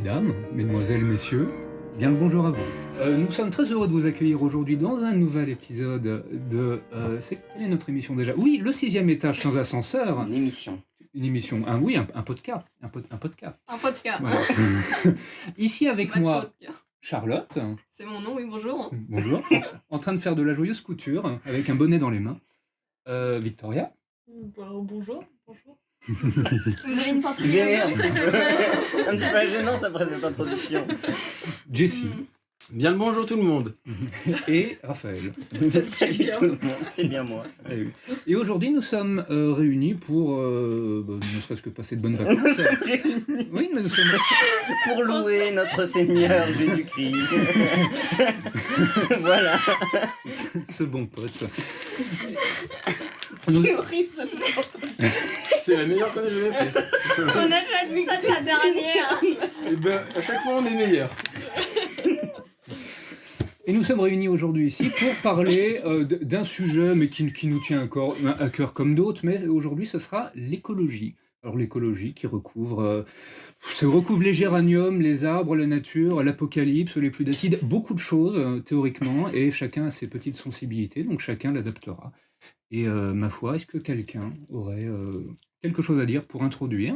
Mesdames, mesdemoiselles, messieurs, bien le bonjour à vous. Nous sommes très heureux de vous accueillir aujourd'hui dans un nouvel épisode de... quelle est notre émission déjà? Oui, le 6e étage sans ascenseur. Une émission. Une émission, un podcast. Un podcast. Un podcast. Voilà. Ici avec Pas de moi, podcast. Charlotte. C'est mon nom, oui, bonjour. Bonjour. En train de faire de la joyeuse couture, avec un bonnet dans les mains. Victoria. Bonjour. Vous avez une partie Gêné un petit peu. Un petit peu gênant après cette introduction. Jessie. Bien le bonjour tout le monde. Et Raphaël. Salut tout le monde, c'est bien moi. Eh oui. Et aujourd'hui, nous sommes réunis pour, ne serait-ce que passer de bonnes vacances. Oui, mais nous sommes... Pour louer notre Seigneur Jésus-Christ. Voilà. ce bon pote. C'est horrible ce podcast. C'est la meilleure qu'on ait jamais faite. On a déjà dit ça de la dernière. Et ben à chaque fois on est meilleur. Et nous sommes réunis aujourd'hui ici pour parler d'un sujet, mais qui nous tient à cœur comme d'autres, mais aujourd'hui ce sera l'écologie. Alors l'écologie qui recouvre les géraniums, les arbres, la nature, l'apocalypse, les pluies d'acide, beaucoup de choses théoriquement, et chacun a ses petites sensibilités, donc chacun l'adaptera. Et ma foi, est-ce que quelqu'un aurait quelque chose à dire pour introduire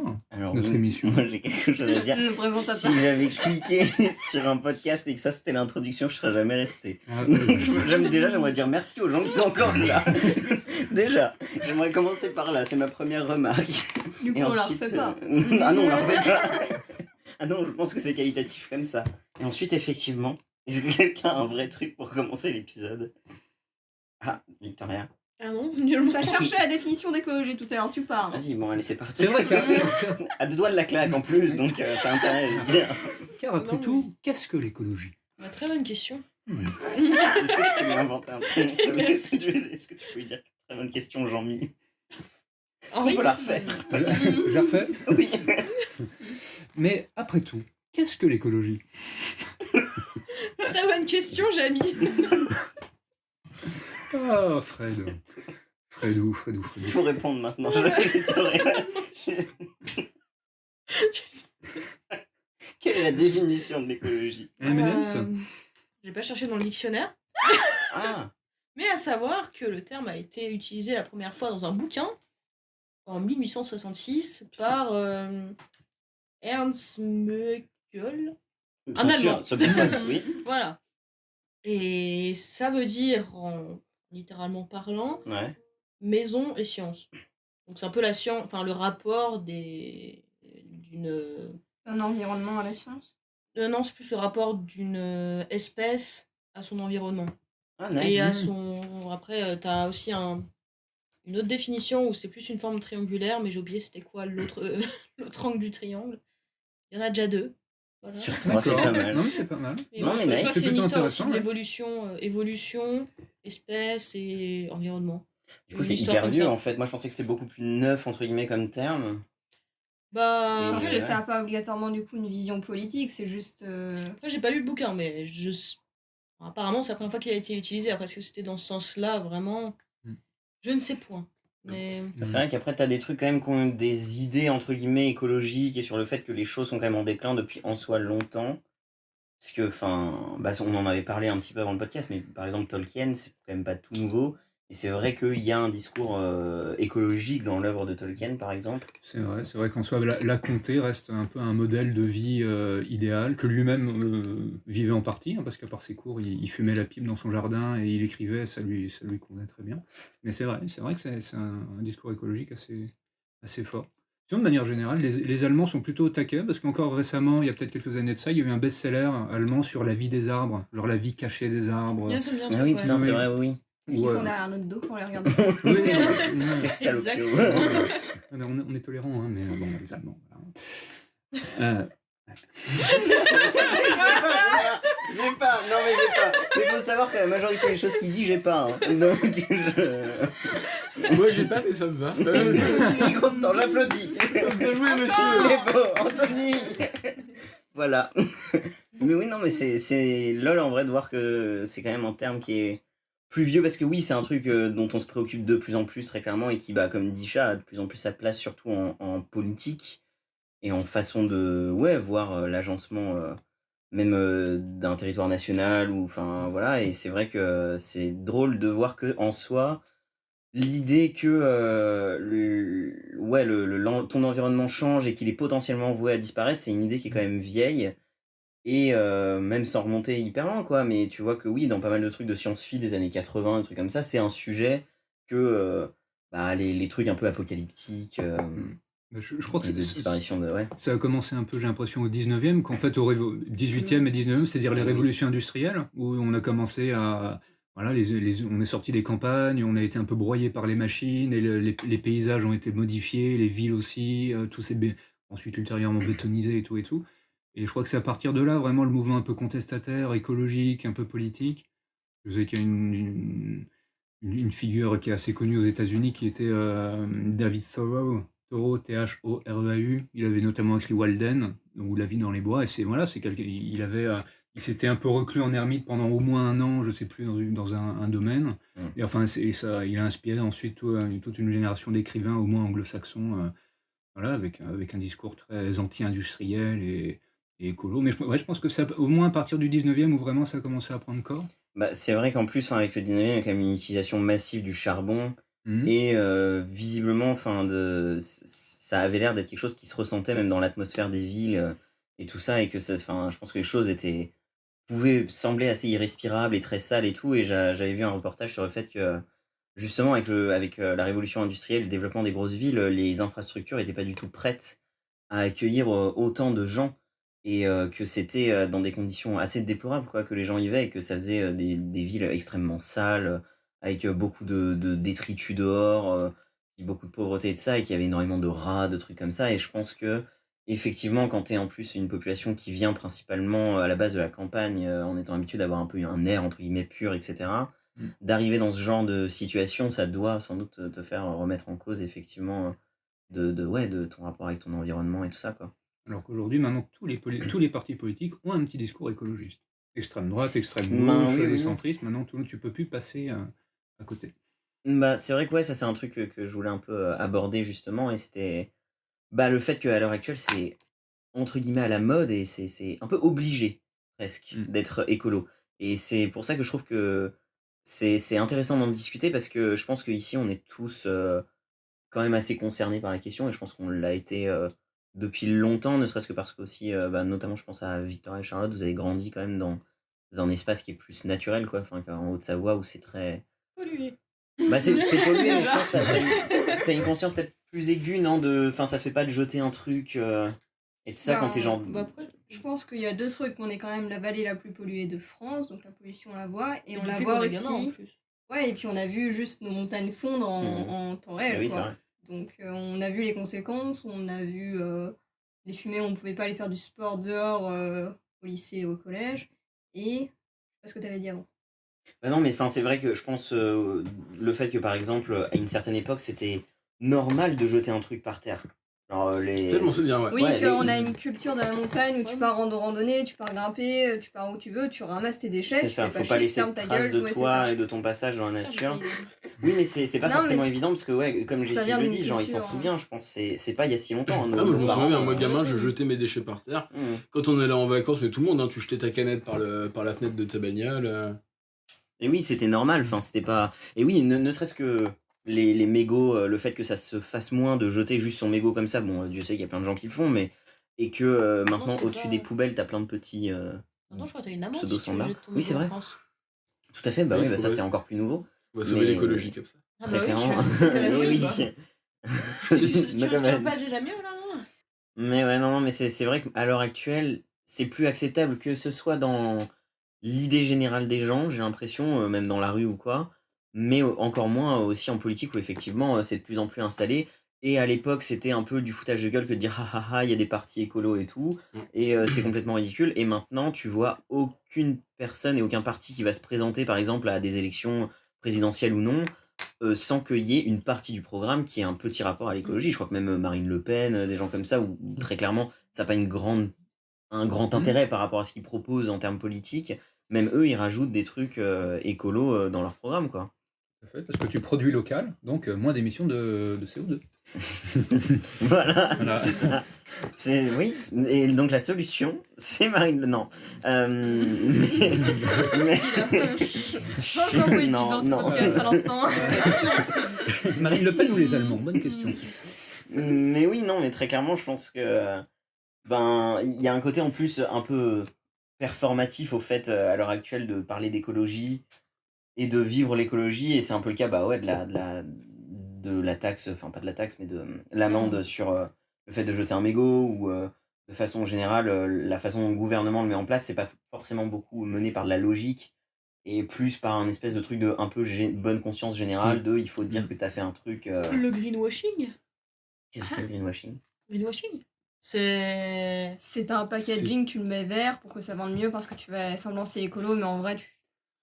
notre émission? Moi j'ai quelque chose à dire. Le présentateur. Si j'avais cliqué sur un podcast et que ça c'était l'introduction, je serais jamais resté. Ah, J'aimerais dire merci aux gens qui sont encore là. Déjà, j'aimerais commencer par là, c'est ma première remarque. Du coup, Et on la ensuite, refait pas. Ah non, on la refait pas. Ah non, je pense que c'est qualitatif comme ça. Et ensuite, effectivement, est-ce que quelqu'un a un vrai truc pour commencer l'épisode? Ah, Victoria. Ah non, t'as cherché la définition d'écologie tout à l'heure, tu parles. Vas-y, bon, allez, c'est parti. c'est vrai À deux doigts de la claque en plus, donc t'as intérêt, je veux dire. car après Non, tout, qu'est-ce que l'écologie? Très bonne question. Est-ce que je peux inventer un truc? Est-ce que tu peux dire très bonne question, Jean-Mi? Est-ce qu'on peut la refaire? Je la refais? Oui. Mais après tout, qu'est-ce que l'écologie? Très bonne question, Jamy. Ah, Fredou. Il faut répondre maintenant. Victoria. Quelle est la définition de l'écologie? M&M's. J'ai pas cherché dans le dictionnaire, Ah, mais à savoir que le terme a été utilisé la première fois dans un bouquin en 1866 par Ernst Möckel. Un Allemand. sûr, ce podcast, oui. Voilà. Et ça veut dire, littéralement parlant, Ouais. maison et science. Donc c'est un peu la science, enfin le rapport Un environnement à la science. non, c'est plus le rapport d'une espèce à son environnement. Ah, Et nice. à son... Après, t'as aussi une autre définition où c'est plus une forme triangulaire, mais j'ai oublié c'était quoi l'autre l'autre angle du triangle. Il y en a déjà deux. Voilà. Sur trois, c'est pas mal. Non, mais c'est pas mal. Et Non, moi, mais je nice. crois que C'est c'est une plutôt histoire aussi intéressant, de ouais. évolution, espèce et environnement. Du coup, Une c'est histoire hyper comme vieux ça. en fait. Moi, je pensais que c'était beaucoup plus neuf, entre guillemets, comme terme. Bah, Parce Ouais. que ça n'a pas obligatoirement du coup une vision politique, c'est juste. après, j'ai pas lu le bouquin, mais apparemment, c'est la première fois qu'il a été utilisé. Après, est-ce que c'était dans ce sens-là, vraiment Je ne sais point. Mais... C'est vrai qu'après, t'as des trucs quand même qui ont des idées, entre guillemets, écologiques et sur le fait que les choses sont quand même en déclin depuis en soi longtemps. Parce que, enfin, on en avait parlé un petit peu avant le podcast, mais par exemple, Tolkien, c'est quand même pas tout nouveau. Et c'est vrai qu'il y a un discours écologique dans l'œuvre de Tolkien, par exemple. C'est vrai qu'en soi, la comté reste un peu un modèle de vie idéal, que lui-même vivait en partie, hein, parce qu'à part ses cours, il fumait la pipe dans son jardin et il écrivait, ça lui convenait très bien. Mais c'est vrai que c'est un discours écologique assez fort. Sinon, de manière générale, les Allemands sont plutôt au taquet, parce qu'encore récemment, il y a peut-être quelques années de ça, il y a eu un best-seller allemand sur la vie des arbres, genre la vie cachée des arbres. Bien, ça me vient Ah oui, ouais. putain, Oui. c'est vrai, oui. Parce qu'ils Ouais. font derrière notre dos quand on les regarde. Oui, C'est salopio. Exact. on est tolérant, hein, mais bon, les Allemands. Voilà. J'ai pas. Mais il faut savoir que la majorité des choses qu'il dit, j'ai pas. Hein. Donc, Moi j'ai pas mais ça me va. il est content, j'applaudis. Bien joué Il monsieur. est beau, Anthony. Voilà. Mais oui, non, mais c'est lol en vrai de voir que c'est quand même un terme qui est plus vieux parce que oui, c'est un truc dont on se préoccupe de plus en plus très clairement et qui, comme dit Chat, a de plus en plus sa place surtout en politique. et en façon de voir l'agencement même d'un territoire national ou enfin voilà. Et c'est vrai que c'est drôle de voir que en soi, l'idée que ton environnement change et qu'il est potentiellement voué à disparaître, c'est une idée qui est quand même vieille. Et même sans remonter hyper loin, quoi, mais tu vois que oui, dans pas mal de trucs de science-fi des années 80, des trucs comme ça, c'est un sujet que, les trucs un peu apocalyptiques, Bah, je crois que de disparition de ça a commencé un peu, j'ai l'impression, au 19e, qu'en fait, au 18e et 19e, c'est-à-dire les révolutions industrielles, où on a commencé à. Voilà, on est sorti des campagnes, on a été un peu broyé par les machines, et les paysages ont été modifiés, les villes aussi, ensuite ultérieurement bétonisées et tout et tout. Et je crois que c'est à partir de là, vraiment, le mouvement un peu contestataire, écologique, un peu politique. Je sais qu'il y a une figure qui est assez connue aux États-Unis qui était David Thoreau, Thoreau. Il avait notamment écrit Walden, ou La vie dans les bois, et c'est quelqu'un, il s'était un peu reclus en ermite pendant au moins un an, je sais plus, dans un domaine. Et enfin, il a inspiré ensuite toute une génération d'écrivains, au moins anglo-saxons, voilà, avec un discours très anti-industriel et écolo. Mais je pense que c'est au moins à partir du 19e où vraiment ça a commencé à prendre corps. Bah, c'est vrai qu'en plus, enfin, avec le 19e, il y a quand même une utilisation massive du charbon Mhm. et visiblement, enfin, ça avait l'air d'être quelque chose qui se ressentait même dans l'atmosphère des villes et tout ça, et que enfin, je pense que les choses pouvaient sembler assez irrespirables et très sales et tout. Et j'avais vu un reportage sur le fait que justement avec la révolution industrielle, le développement des grosses villes, les infrastructures n'étaient pas du tout prêtes à accueillir autant de gens, et que c'était dans des conditions assez déplorables, quoi, que les gens y vivaient, et que ça faisait des villes extrêmement sales, avec beaucoup de détritus dehors, puis beaucoup de pauvreté et de ça, et qu'il y avait énormément de rats, de trucs comme ça. Et je pense que effectivement, quand tu es en plus une population qui vient principalement à la base de la campagne, en étant habitué d'avoir un peu un air entre guillemets pur, etc., d'arriver dans ce genre de situation, ça doit sans doute te faire remettre en cause effectivement de ton rapport avec ton environnement et tout ça, quoi. Alors qu'aujourd'hui, maintenant, tous les partis politiques ont un petit discours écologiste. Extrême droite, extrême Ben gauche, oui, les oui. centristes, maintenant, tu peux plus passer à côté. Bah, c'est vrai que ça c'est un truc que je voulais un peu aborder justement, et c'était le fait qu'à l'heure actuelle c'est entre guillemets à la mode, et c'est un peu obligé presque d'être écolo. Et c'est pour ça que je trouve que c'est intéressant d'en discuter, parce que je pense qu'ici on est tous quand même assez concernés par la question, et je pense qu'on l'a été depuis longtemps, ne serait-ce que parce qu'aussi, notamment je pense à Victoria et Charlotte, vous avez grandi quand même dans un espace qui est plus naturel, quoi, enfin en Haute-Savoie où c'est très. Pollué. C'est pollué, mais je pense que t'as une conscience peut-être plus aiguë, non, enfin ça se fait pas de jeter un truc et tout ça quand t'es genre. Bah après, Je pense qu'il y a deux trucs. On est quand même la vallée la plus polluée de France, donc la pollution on la voit, et on la depuis voit qu'on est gamin, en aussi. plus. Ouais, et puis on a vu juste nos montagnes fondre en temps réel, Oui, c'est quoi. vrai. Donc on a vu les conséquences, on a vu les fumées, on pouvait pas aller faire du sport dehors au lycée et au collège. Et je sais pas ce que t'avais dit avant. Bah non, mais enfin c'est vrai que je pense le fait que par exemple à une certaine époque c'était normal de jeter un truc par terre. Genre Ça, je m'en souviens, ouais. Oui, Ouais, qu'on a une culture de la montagne où tu Ouais. pars en randonnée, tu pars grimper, tu pars où tu veux, tu ramasses tes déchets, c'est tu ça, fais faut pas pas chier, laisser de ferme ta traces gueule. de Ouais, c'est toi ça. et de ton passage dans la Ferme nature. ta gueule. Oui, mais c'est pas Non, forcément mais évident, parce que comme ça Jessie vient le d'une dit, genre il s'en culture, hein. souvient, je pense, c'est pas il y a si longtemps. Ah, moi je m'en parents, souviens, moi ouais. gamin, je jetais mes déchets par terre. Quand on allait en vacances, mais tout le monde, hein, tu jetais ta canette par la fenêtre de ta bagnole. Et oui, c'était normal, enfin c'était pas. Et oui, ne serait-ce que les mégots, le fait que ça se fasse moins de jeter juste son mégot comme ça, bon, Dieu sait qu'il y a plein de gens qui le font, mais. Et que maintenant c'est au-dessus pas- des poubelles, t'as plein de petits Maintenant, je crois que t'as une amende si tu pseudo-standards. jettes ton Oui, c'est mégot en vrai. France. Tout à fait, bah Oui, oui, c'est ça vrai. c'est encore plus nouveau. On va sauver Mais- l'écologie comme ça. Ah Très bah oui, clairement. je fais que la Eh oui, oui. Tu No respires comment. pas déjà mieux, là, non? Mais ouais, non, mais c'est vrai qu'à l'heure actuelle, c'est plus acceptable, que ce soit dans l'idée générale des gens, j'ai l'impression, même dans la rue ou quoi, mais encore moins aussi en politique, où effectivement c'est de plus en plus installé. Et à l'époque, c'était un peu du foutage de gueule que de dire ah ah ah, il y a des partis écolos et tout, et c'est complètement ridicule. Et maintenant, tu vois aucune personne et aucun parti qui va se présenter, par exemple, à des élections présidentielles ou non, sans qu'il y ait une partie du programme qui ait un petit rapport à l'écologie. Je crois que même Marine Le Pen, des gens comme ça, où très clairement, ça n'a pas un grand intérêt par rapport à ce qu'ils proposent en termes politiques. Même eux, ils rajoutent des trucs écolos dans leur programme, quoi. Tout à fait, parce que tu produis local, donc moins d'émissions de CO2. Voilà, Voilà. c'est ça. Oui, et donc la solution, c'est Marine Le... Non. Mais... Changement politique dans ce podcast à l'instant. Marine Le Pen ou les Allemands? Bonne question. Mais oui, non, mais très clairement, je pense que il y a un côté en plus un peu performatif au fait à l'heure actuelle de parler d'écologie et de vivre l'écologie, et c'est un peu le cas de la taxe, enfin pas de la taxe, mais de l'amende sur le fait de jeter un mégot, ou de façon générale, la façon dont le gouvernement le met en place, c'est pas forcément beaucoup mené par de la logique, et plus par un espèce de truc de un peu bonne conscience générale, de il faut dire que t'as fait un truc... Le greenwashing. Qu'est-ce que c'est le greenwashing? Greenwashing. C'est un packaging, tu le mets vert pour que ça vende mieux parce que tu vas semblant c'est écolo, mais en vrai,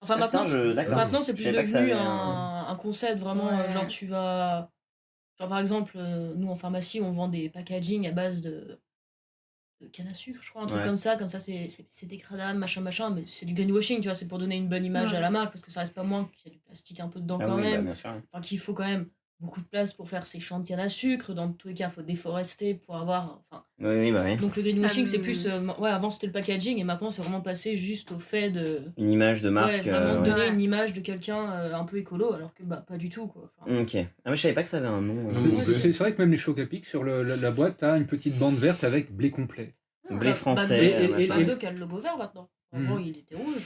Enfin, d'accord. maintenant c'est plus Je savais pas que ça devenu avait un concept vraiment. Ouais. Genre, tu vas. Genre, par exemple, nous en pharmacie, on vend des packaging à base de canne à sucre, je crois, un truc Ouais. comme ça c'est dégradable, machin, mais c'est du greenwashing, tu vois, c'est pour donner une bonne image Ouais. à la marque, parce que ça reste pas moins qu'il y a du plastique un peu dedans Ah quand oui, bah, même. bien sûr. Enfin, qu'il faut quand même beaucoup de place pour faire ces champs de canne à sucre. Dans tous les cas, il faut déforester pour avoir. Enfin, Oui, bah oui. donc le greenwashing, c'est plus. Ouais, avant c'était le packaging, et maintenant c'est vraiment passé juste au fait de. Une image de marque. Ouais, vraiment ouais. donner Ouais. une image de quelqu'un un peu écolo, alors que pas du tout, quoi. Enfin, Ok. Ah, mais je savais pas que ça avait un nom. Non, C'est non c'est- plus. c'est vrai que même les chocs à pic, sur la boîte, t'as une petite bande verte avec blé complet. Blé bah, français. et- machin. McDo qui a le logo vert maintenant. Avant, il était rouge.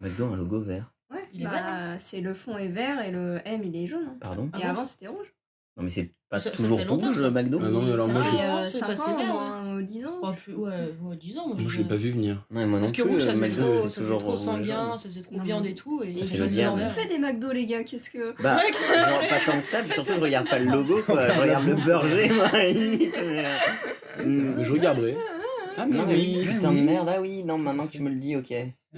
McDo a un logo vert. Ouais, Il est vert, c'est le fond est vert et le M il est jaune. Hein. Pardon? Et Ah bon, avant c'était rouge. Non, mais c'est pas Ça toujours fait longtemps, rouge, ça. McDo? Ah non, mais alors Ça moi, fait, j'ai- Ah, c'est 5 passé ans, vert, au moins, 10 ans. Ouais, 10 ans. Moi, je l'ai pas vu venir. Non, et moi Parce non que plus, rouge, ça faisait McDo, trop, c'est ça faisait toujours trop rouge et sanguin, jaune. ça faisait trop Non, viande mais- et tout. Et Ça ils fait faisaient le ça diable. en On vert. fait des McDo les gars, qu'est-ce que... Bah, Ouais, genre, pas tant que ça, puis surtout je regarde pas le logo, quoi. Je regarde le burger, moi, à la limite, Mais je regarderai. Ah, Non, mais oui, mais putain oui. de merde, ah oui, non, maintenant que tu me le dis, ok.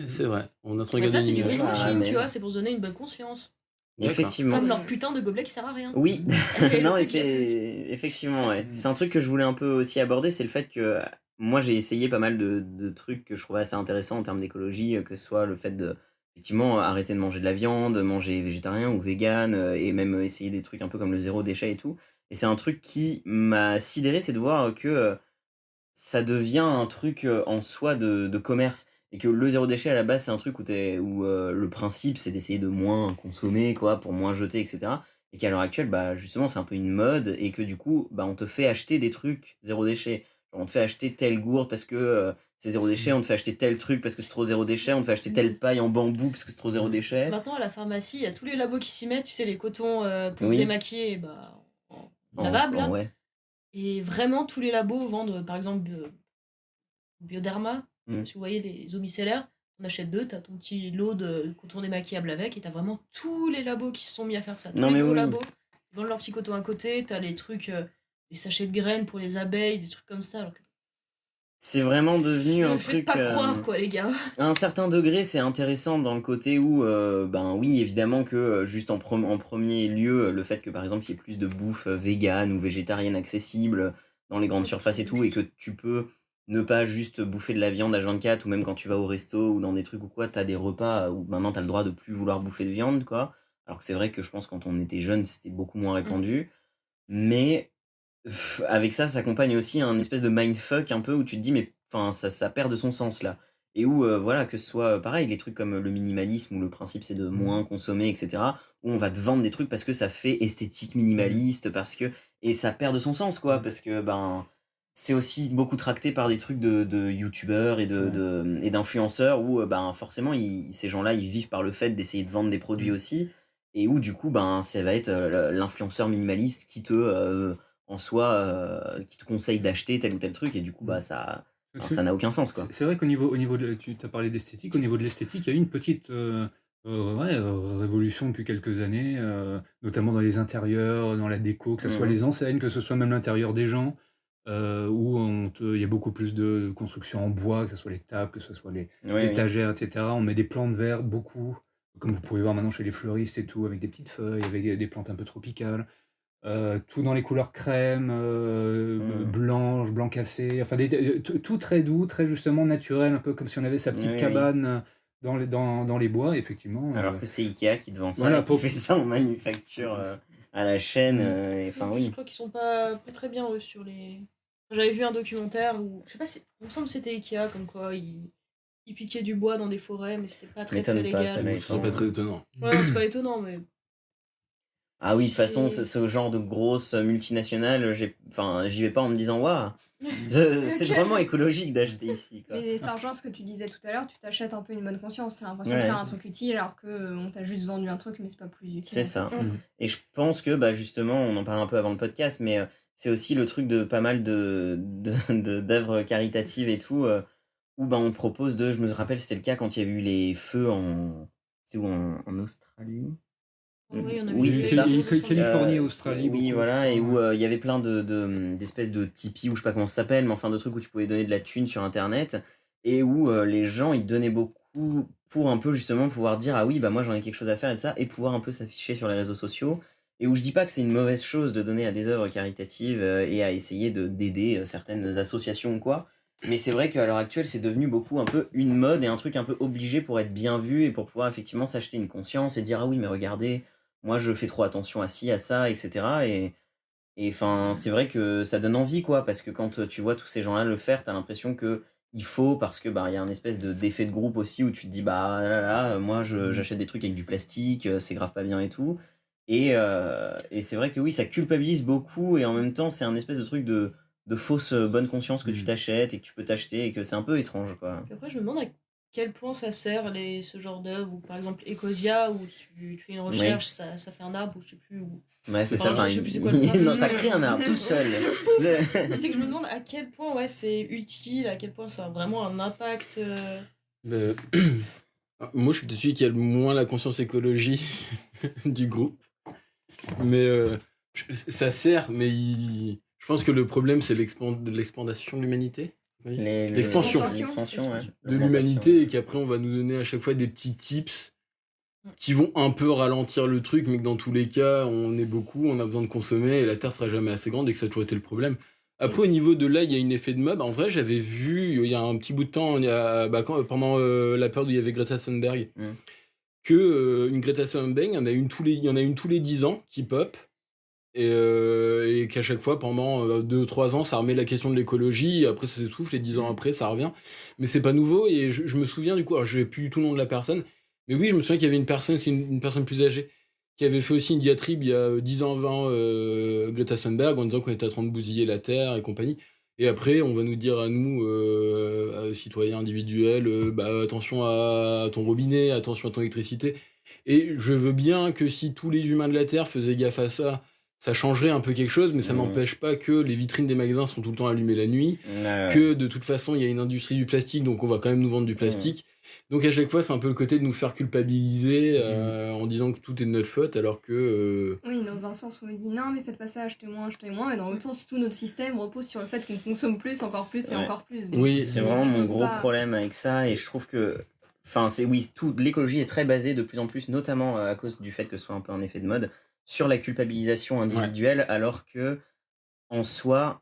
C'est vrai. On a trop Mais ça, regardé c'est du l'image. greenwashing, mais- tu vois, c'est pour se donner une bonne conscience. D'accord. Effectivement. Comme leur putain de gobelet qui sert à rien. Oui, Et le non, fait et qu'il y ait- c'est... Effectivement, ouais. Mm. C'est un truc que je voulais un peu aussi aborder, c'est le fait que moi j'ai essayé pas mal de trucs que je trouvais assez intéressants en termes d'écologie, que ce soit le fait de, effectivement, arrêter de manger de la viande, manger végétarien ou vegan, et même essayer des trucs un peu comme le zéro déchet et tout. Et c'est un truc qui m'a sidéré, c'est de voir que ça devient un truc en soi de commerce. Et que le zéro déchet à la base, c'est un truc où le principe c'est d'essayer de moins consommer, quoi, pour moins jeter, etc. Et qu'à l'heure actuelle, bah, justement, c'est un peu une mode, et que du coup, bah, on te fait acheter des trucs zéro déchet. Genre, on te fait acheter telle gourde parce que c'est zéro déchet, on te fait acheter tel truc parce que c'est trop zéro déchet, on te fait acheter telle paille en bambou parce que c'est trop zéro déchet. Maintenant, à la pharmacie, il y a tous les labos qui s'y mettent, tu sais, les cotons pour Oui. se démaquiller, en lavable. là. Ouais. Et vraiment, tous les labos vendent, par exemple, Bioderma. Mm. Si vous voyez les eaux micellaires, on achète 2, t'as ton petit lot de coton démaquillable avec, et t'as vraiment tous les labos qui se sont mis à faire ça. Tous Non, les mais gros oui. labos, ils vendent leur petit coton à côté, t'as les trucs, des sachets de graines pour les abeilles, des trucs comme ça. Alors que C'est vraiment devenu un faites truc. pas croire, quoi, les gars. À un certain degré, c'est intéressant dans le côté où, ben oui, évidemment que juste en premier lieu, le fait que par exemple il y ait plus de bouffe végane ou végétarienne accessible dans les grandes Ouais, surfaces c'est et une tout, et chose. que tu peux ne pas juste bouffer de la viande H24, ou même quand tu vas au resto ou dans des trucs ou quoi, t'as des repas où maintenant t'as le droit de plus vouloir bouffer de viande, quoi. Alors que c'est vrai que je pense quand on était jeune, c'était beaucoup moins répandu. Mais avec ça s'accompagne aussi un espèce de mindfuck un peu où tu te dis, mais enfin, ça perd de son sens là. Et où, voilà, que ce soit pareil, les trucs comme le minimalisme, où le principe c'est de moins consommer, etc., où on va te vendre des trucs parce que ça fait esthétique minimaliste, parce que. Et ça perd de son sens, quoi, parce que, ben. C'est aussi beaucoup tracté par des trucs de youtubeurs et et d'influenceurs où, ben, forcément, ces gens-là, ils vivent par le fait d'essayer de vendre des produits aussi. Et où, du coup, ben, ça va être l'influenceur minimaliste qui te. En soi, qui te conseille d'acheter tel ou tel truc, et du coup, bah, ça n'a aucun sens, quoi. C'est vrai qu'au niveau tu as parlé d'esthétique, au niveau de l'esthétique, il y a eu une petite révolution depuis quelques années, notamment dans les intérieurs, dans la déco, que ce soit Mhm. les enseignes, que ce soit même l'intérieur des gens, où il y a beaucoup plus de construction en bois, que ce soit les tables, que ce soit les Oui. étagères, etc. On met des plantes vertes, beaucoup, comme vous pouvez voir maintenant chez les fleuristes et tout, avec des petites feuilles, avec des plantes un peu tropicales. Tout dans les couleurs crème, blanche, blanc cassé, enfin tout très doux, très justement naturel, un peu comme si on avait sa petite Oui. cabane dans les bois, effectivement. Alors que c'est Ikea qui te vend ça, voilà, et qui fait ça en manufacture à la chaîne. Enfin, Je oui. crois qu'ils sont pas très bien, eux, sur J'avais vu un documentaire où, je sais pas si, il me semble que c'était Ikea, comme quoi ils piquaient du bois dans des forêts, mais c'était pas très M'étonne très pas, légal. ça va Ce serait pas très étonnant. Ouais, non, c'est pas étonnant, mais Ah oui, de toute façon, C'est- ce genre de grosses multinationales, j'y vais pas en me disant, waouh, c'est vraiment écologique d'acheter ici, quoi. Mais ça rejoint ce que tu disais tout à l'heure, tu t'achètes un peu une bonne conscience, t'as l'impression de Ouais. faire un truc utile alors que on t'a juste vendu un truc mais c'est pas plus utile. C'est ça. en fait. Et je pense que, bah, justement, on en parlait un peu avant le podcast, mais c'est aussi le truc de pas mal d'œuvres caritatives et tout, où bah, on propose je me rappelle, c'était le cas quand il y a eu les feux c'était où, en Australie? oui, il y en a Oui, eu c'est des ça. grosses incendies. Californie, Australie, Oui, beaucoup, voilà, je et crois, où il y avait plein d'espèces de Tipeee, ou je sais pas comment ça s'appelle, mais enfin de trucs où tu pouvais donner de la thune sur Internet, et où les gens, ils donnaient beaucoup pour un peu justement pouvoir dire, ah oui, bah moi j'en ai quelque chose à faire et de ça, et pouvoir un peu s'afficher sur les réseaux sociaux. Et où je dis pas que c'est une mauvaise chose de donner à des œuvres caritatives et à essayer d'aider certaines associations ou quoi. Mais c'est vrai qu'à l'heure actuelle, c'est devenu beaucoup un peu une mode et un truc un peu obligé pour être bien vu et pour pouvoir effectivement s'acheter une conscience et dire, ah oui, mais regardez, moi je fais trop attention à ci, à ça, etc. Et enfin, c'est vrai que ça donne envie, quoi, parce que quand tu vois tous ces gens-là le faire, t'as l'impression que il faut, parce que bah il y a un espèce d'effet de groupe aussi où tu te dis bah là là, moi j'achète des trucs avec du plastique, c'est grave pas bien et tout. Et c'est vrai que oui, ça culpabilise beaucoup et en même temps c'est un espèce de truc de fausse bonne conscience que tu t'achètes et que tu peux t'acheter et que c'est un peu étrange, quoi. Puis après, je me demande à quel point ça sert ce genre d'œuvre, ou par exemple Ecosia, où tu fais une recherche, ça fait un arbre, ou je sais plus. Ouais, c'est Enfin, ça, je sais plus c'est quoi le principe. non, ça crée un arbre tout seul. Mais c'est que je me demande à quel point ouais, c'est utile, à quel point ça a vraiment un impact. Mais, moi, je suis peut-être celui qui a le moins la conscience écologie du groupe. Mais ça sert, mais je pense que le problème, c'est l'expansion de l'humanité. L'expansion L'expansion, ouais. de l'humanité, et qu'après, on va nous donner à chaque fois des petits tips qui vont un peu ralentir le truc, mais que dans tous les cas, on est beaucoup, on a besoin de consommer, et la Terre sera jamais assez grande, et que ça a toujours été le problème. Après, au niveau de là, il y a un effet de mode. En vrai, j'avais vu, il y a un petit bout de temps, pendant la période où il y avait Greta Thunberg, que une Greta Thunberg, il y en a une tous les 10 ans qui pop, et qu'à chaque fois, pendant 2-3 ans, ça remet la question de l'écologie, et après ça s'étouffe, les 10 ans après, ça revient. Mais c'est pas nouveau, et je me souviens du coup, alors je n'ai plus tout le nom de la personne, mais oui, je me souviens qu'il y avait une personne, c'est une personne plus âgée, qui avait fait aussi une diatribe il y a 10 ans avant Greta Thunberg, en disant qu'on était en train de bousiller la Terre et compagnie. Et après, on va nous dire à nous, citoyens individuels, attention à ton robinet, attention à ton électricité. Et je veux bien que si tous les humains de la Terre faisaient gaffe à ça, ça changerait un peu quelque chose, mais ça n'empêche pas que les vitrines des magasins sont tout le temps allumées la nuit, que de toute façon, il y a une industrie du plastique, donc on va quand même nous vendre du plastique. Donc à chaque fois, c'est un peu le côté de nous faire culpabiliser en disant que tout est de notre faute, alors que... Oui, dans un sens, on me dit non, mais faites pas ça, achetez moins, et dans l'autre sens, tout notre système repose sur le fait qu'on consomme plus, encore plus et encore plus. Donc, Oui, c'est vraiment mon gros problème avec ça, et je trouve que... Enfin, l'écologie est très basée de plus en plus, notamment à cause du fait que ce soit un peu un effet de mode, sur la culpabilisation individuelle, alors que, en soi,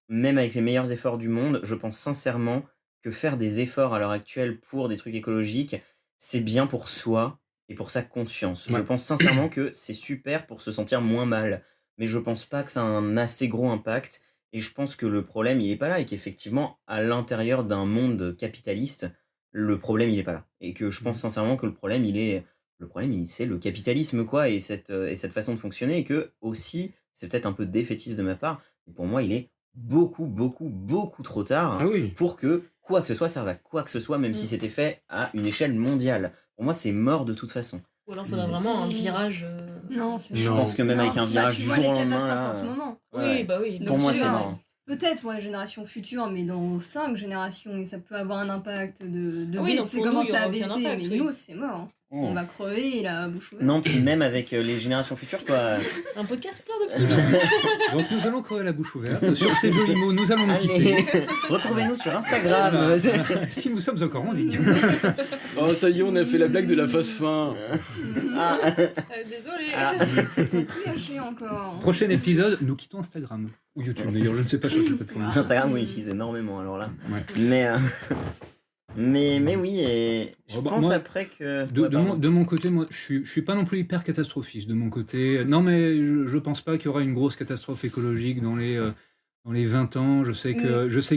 même avec les meilleurs efforts du monde, je pense sincèrement que faire des efforts à l'heure actuelle pour des trucs écologiques, c'est bien pour soi et pour sa conscience. Je pense sincèrement que c'est super pour se sentir moins mal, mais je pense pas que ça a un assez gros impact, et je pense que le problème, il est pas là, et qu'effectivement, à l'intérieur d'un monde capitaliste, le problème, il est pas là. Et que je pense sincèrement que le problème, c'est le capitalisme, quoi, et cette façon de fonctionner, et que, aussi, c'est peut-être un peu défaitiste de ma part, mais pour moi, il est beaucoup, beaucoup, beaucoup trop tard pour que quoi que ce soit serve à quoi que ce soit, même si c'était fait à une échelle mondiale. Pour moi, c'est mort de toute façon. Ou alors, il faudrait vraiment un virage. Non, je pense que même avec un virage du jour au lendemain. Là, en ce moment. Oui, bah oui. Pour moi, c'est mort. Peut-être pour les générations futures, mais dans 5 générations, et ça peut avoir un impact de oui, baisser, commencer à baisser, impact, mais nous, c'est mort. On va crever et la bouche ouverte. Non, puis même avec les générations futures, quoi. Un podcast plein d'optimisme. Donc nous allons crever la bouche ouverte. Sur ces jolis mots, nous allons nous quitter. Retrouvez-nous sur Instagram. Si nous sommes encore en vie. Oh, ça y est, on a fait la blague de la phase fin. Désolé. Tout gâché encore. Prochain épisode, nous quittons Instagram. Ou YouTube d'ailleurs, je ne sais pas sur quelle plateforme. Instagram, oui, j'utilise énormément, alors là. Ouais. Mais oui, et je pense moi, après que... De mon côté, moi, je suis pas non plus hyper catastrophiste de mon côté. Non, mais je pense pas qu'il y aura une grosse catastrophe écologique dans dans les 20 ans. Je sais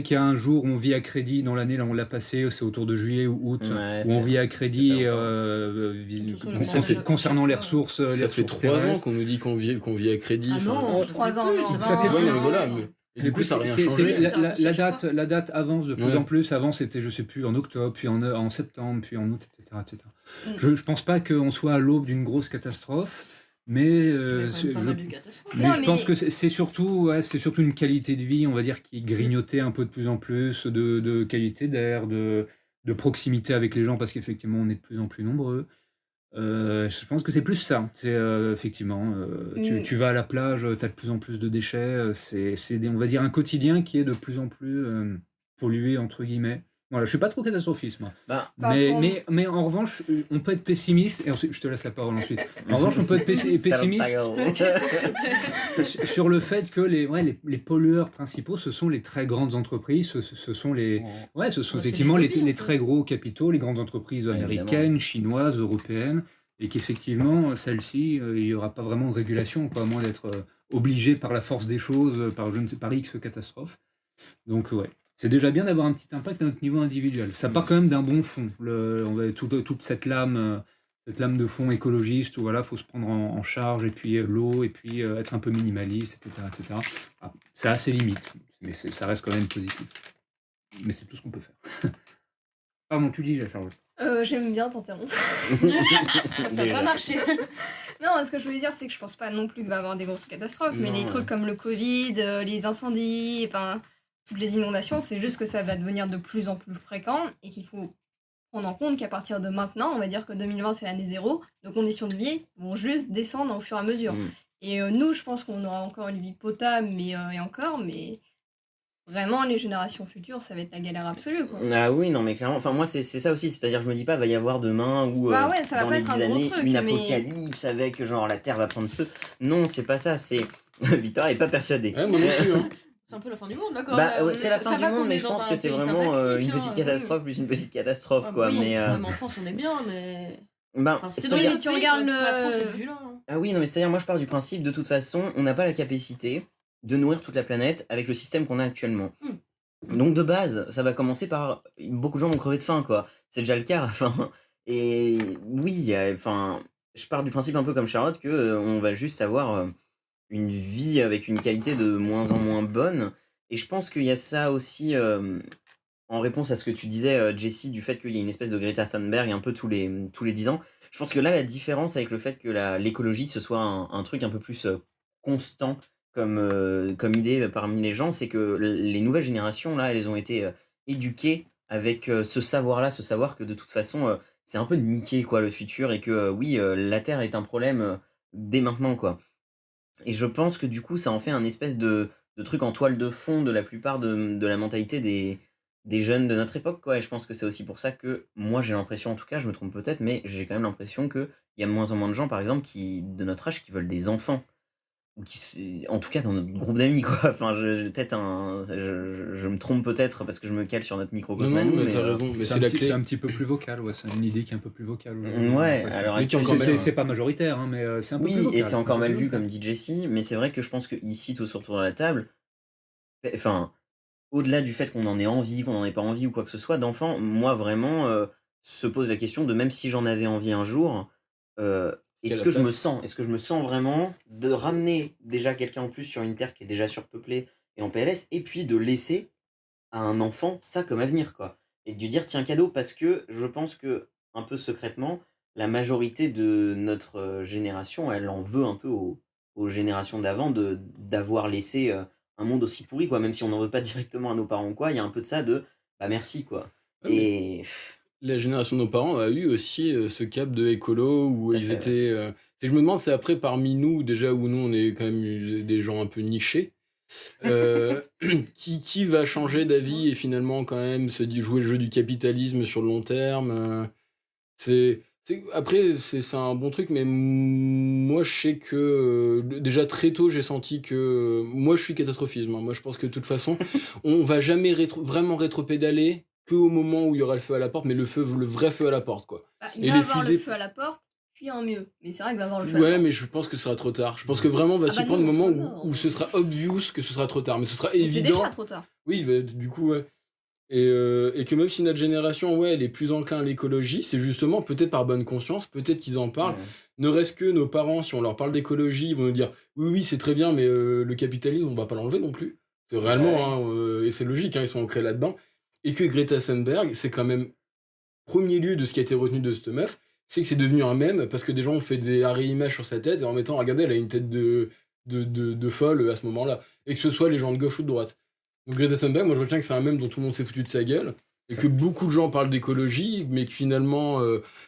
qu'il y a un jour où on vit à crédit dans l'année, là on l'a passé, c'est autour de juillet ou août, Ouais, où on c'est- vit à c'était crédit pas longtemps. Surtout sur le concernant ménage, concernant à les chaque fois. ressources, Ça fait 3 ans qu'on nous dit qu'on vit à crédit. Ah non, ça fait 3 ans, plus, non, ça ça fait fait plus. Ouais, un mais an. voilà. Et du coup, ça n'a rien changé. La date avance de plus Ouais. en plus. Avant, c'était, je sais plus, en octobre, puis en septembre, puis en août, etc. Mm. Je pense pas qu'on soit à l'aube d'une grosse catastrophe, mais, Il y a quand même pas je, mal de catastrophes. mais Non, je mais- pense que c'est surtout une qualité de vie, on va dire, qui grignotait un peu de plus en plus, de qualité d'air, de proximité avec les gens, parce qu'effectivement, on est de plus en plus nombreux. Je pense que c'est plus ça. C'est effectivement, tu vas à la plage, tu as de plus en plus de déchets. On va dire, un quotidien qui est de plus en plus pollué, entre guillemets. Voilà, je suis pas trop catastrophiste, moi. Bah, Pas pour- Mais en revanche, on peut être pessimiste, et ensuite, je te laisse la parole ensuite. En revanche, on peut être pessimiste sur le fait que les pollueurs principaux, ce sont les très grandes entreprises, ce sont les, ce sont Ouais, c'est effectivement les les, lobbies, en les fait. très gros capitaux, les grandes entreprises Ouais, américaines, chinoises, européennes, et qu'effectivement, celles-ci, il n'y aura pas vraiment de régulation, quoi, à moins d'être obligé par la force des choses, par X catastrophe. Donc, ouais. C'est déjà bien d'avoir un petit impact à notre niveau individuel. Ça part quand même d'un bon fond. Toute cette lame de fond écologiste où voilà, faut se prendre en charge, et puis l'eau, et puis être un peu minimaliste, etc. etc. Ah, ça a ses limites, mais ça reste quand même positif. Mais c'est tout ce qu'on peut faire. Pardon, tu dis, Charlotte. J'aime bien t'interrompre. Ça n'a Déjà. pas marché. Non, ce que je voulais dire, c'est que je pense pas non plus qu'il va y avoir des grosses catastrophes, mais Non, les ouais. trucs comme le Covid, les incendies, enfin, toutes les inondations, c'est juste que ça va devenir de plus en plus fréquent et qu'il faut prendre en compte qu'à partir de maintenant, on va dire que 2020 c'est l'année zéro, nos conditions de vie vont juste descendre au fur et à mesure. Mm. Et nous, je pense qu'on aura encore une vie potable, mais vraiment, les générations futures, ça va être la galère absolue, quoi. Ah oui, non, mais clairement, enfin, moi, c'est ça aussi, c'est-à-dire, je me dis pas, va y avoir demain ou Bah ouais, ça va dans pas les être un 10 gros années, truc, une mais- apocalypse avec, genre, la Terre va prendre feu. Non, c'est pas ça, c'est. Victor est pas persuadé. Ouais, moi non plus, hein. C'est un peu la fin du monde, d'accord. Bah, ouais, c'est la Ça fin va du monde, qu'on mais est je dans pense un que c'est pays vraiment une sympathique, petite hein, catastrophe plus une petite catastrophe, quoi. Oui, Mais. même en France, on est bien, mais. Ben, Enfin, c'est c'est-à-dire- dans les Oui, autres tu pays, regardes t'aurais pas trop le- cette vue-là. hein. Ah oui, non, mais c'est-à-dire, moi, je pars du principe, de toute façon, on n'a pas la capacité de nourrir toute la planète avec le système qu'on a actuellement. Donc, de base, ça va commencer par. Beaucoup de gens vont crever de faim, quoi. C'est déjà le cas, à la fin. Et oui, enfin, je pars du principe un peu comme Charlotte que on va juste avoir une vie avec une qualité de moins en moins bonne. Et je pense qu'il y a ça aussi, en réponse à ce que tu disais, Jessie, du fait qu'il y a une espèce de Greta Thunberg un peu tous les 10 ans. Je pense que là, la différence avec le fait que l'écologie, ce soit un truc un peu plus constant comme idée parmi les gens, c'est que les nouvelles générations, là, elles ont été éduquées avec ce savoir-là, ce savoir que de toute façon, c'est un peu niqué, quoi, le futur, et que oui, la Terre est un problème dès maintenant, quoi. Et je pense que du coup, ça en fait un espèce de truc en toile de fond de la plupart de la mentalité des jeunes de notre époque, quoi. Et je pense que c'est aussi pour ça que moi, j'ai l'impression, en tout cas, je me trompe peut-être, mais j'ai quand même l'impression qu'il y a de moins en moins de gens, par exemple, de notre âge, qui veulent des enfants. Ou en tout cas, dans notre groupe d'amis, quoi. Enfin, peut-être je me trompe peut-être parce que je me cale sur notre Non, microcosme à non, nous, mais t'as raison, mais c'est la clé. C'est un petit peu plus vocal, ouais. C'est une idée qui est un peu plus vocale. aujourd'hui, Ouais, j'ai l'impression. alors Mais qui est actuellement, encore C'est pas majoritaire, hein, mais c'est un peu plus oui, vocal. et c'est encore un peu mal plus vu, vocal. comme dit Jessie, mais c'est vrai que je pense que ici, tous autour de la table, enfin, au-delà du fait qu'on en ait envie, qu'on n'en ait pas envie ou quoi que ce soit, d'enfant, moi vraiment, se pose la question de même si j'en avais envie un jour, est-ce Quelle que je me place sens, vraiment de ramener déjà quelqu'un en plus sur une terre qui est déjà surpeuplée et en PLS, et puis de laisser à un enfant ça comme avenir, quoi. Et de lui dire tiens cadeau, parce que je pense que, un peu secrètement, la majorité de notre génération, elle en veut un peu aux générations d'avant d'avoir laissé un monde aussi pourri, quoi. Même si on n'en veut pas directement à nos parents ou quoi, il y a un peu de ça de bah merci, quoi. Ah, mais Et la génération de nos parents a eu aussi ce cap de écolo où Tout à ils fait, étaient. Je me demande, c'est après parmi nous, déjà où nous on est quand même des gens un peu nichés, euh, qui va changer d'avis et finalement quand même jouer le jeu du capitalisme sur le long terme. Après, c'est un bon truc, mais moi je sais que déjà très tôt j'ai senti que moi je suis catastrophisme. Hein. Moi je pense que de toute façon, on va jamais vraiment rétropédaler qu'au moment où il y aura le feu à la porte, mais le vrai feu à la porte, quoi. Bah, il Et va les avoir le fusées- feu à la porte, puis en mieux. Mais c'est vrai qu'il va avoir le choix. Ouais, mais je pense que ce sera trop tard. Je pense que vraiment, on va Ah s'y bah prendre non, au moment trop tard. où ce sera obvious que ce sera trop tard. Mais ce sera Mais c'est évident. déjà trop tard. Oui, bah, du coup, ouais. Et que même si notre génération, ouais, elle est plus enclin à l'écologie, c'est justement peut-être par bonne conscience, peut-être qu'ils en parlent. Ouais. Ne reste que nos parents, si on leur parle d'écologie, ils vont nous dire oui, oui, c'est très bien, mais le capitalisme, on va pas l'enlever non plus. C'est réellement, Ouais. hein, et c'est logique, hein, ils sont ancrés là-dedans. Et que Greta Thunberg, c'est quand même premier lieu de ce qui a été retenu de cette meuf, c'est que c'est devenu un mème parce que des gens ont fait des arrêts images sur sa tête et en mettant, regardez, elle a une tête de folle à ce moment-là. Et que ce soit les gens de gauche ou de droite. Donc Greta Thunberg, moi je retiens que c'est un mème dont tout le monde s'est foutu de sa gueule. Et que beaucoup de gens parlent d'écologie, mais que finalement,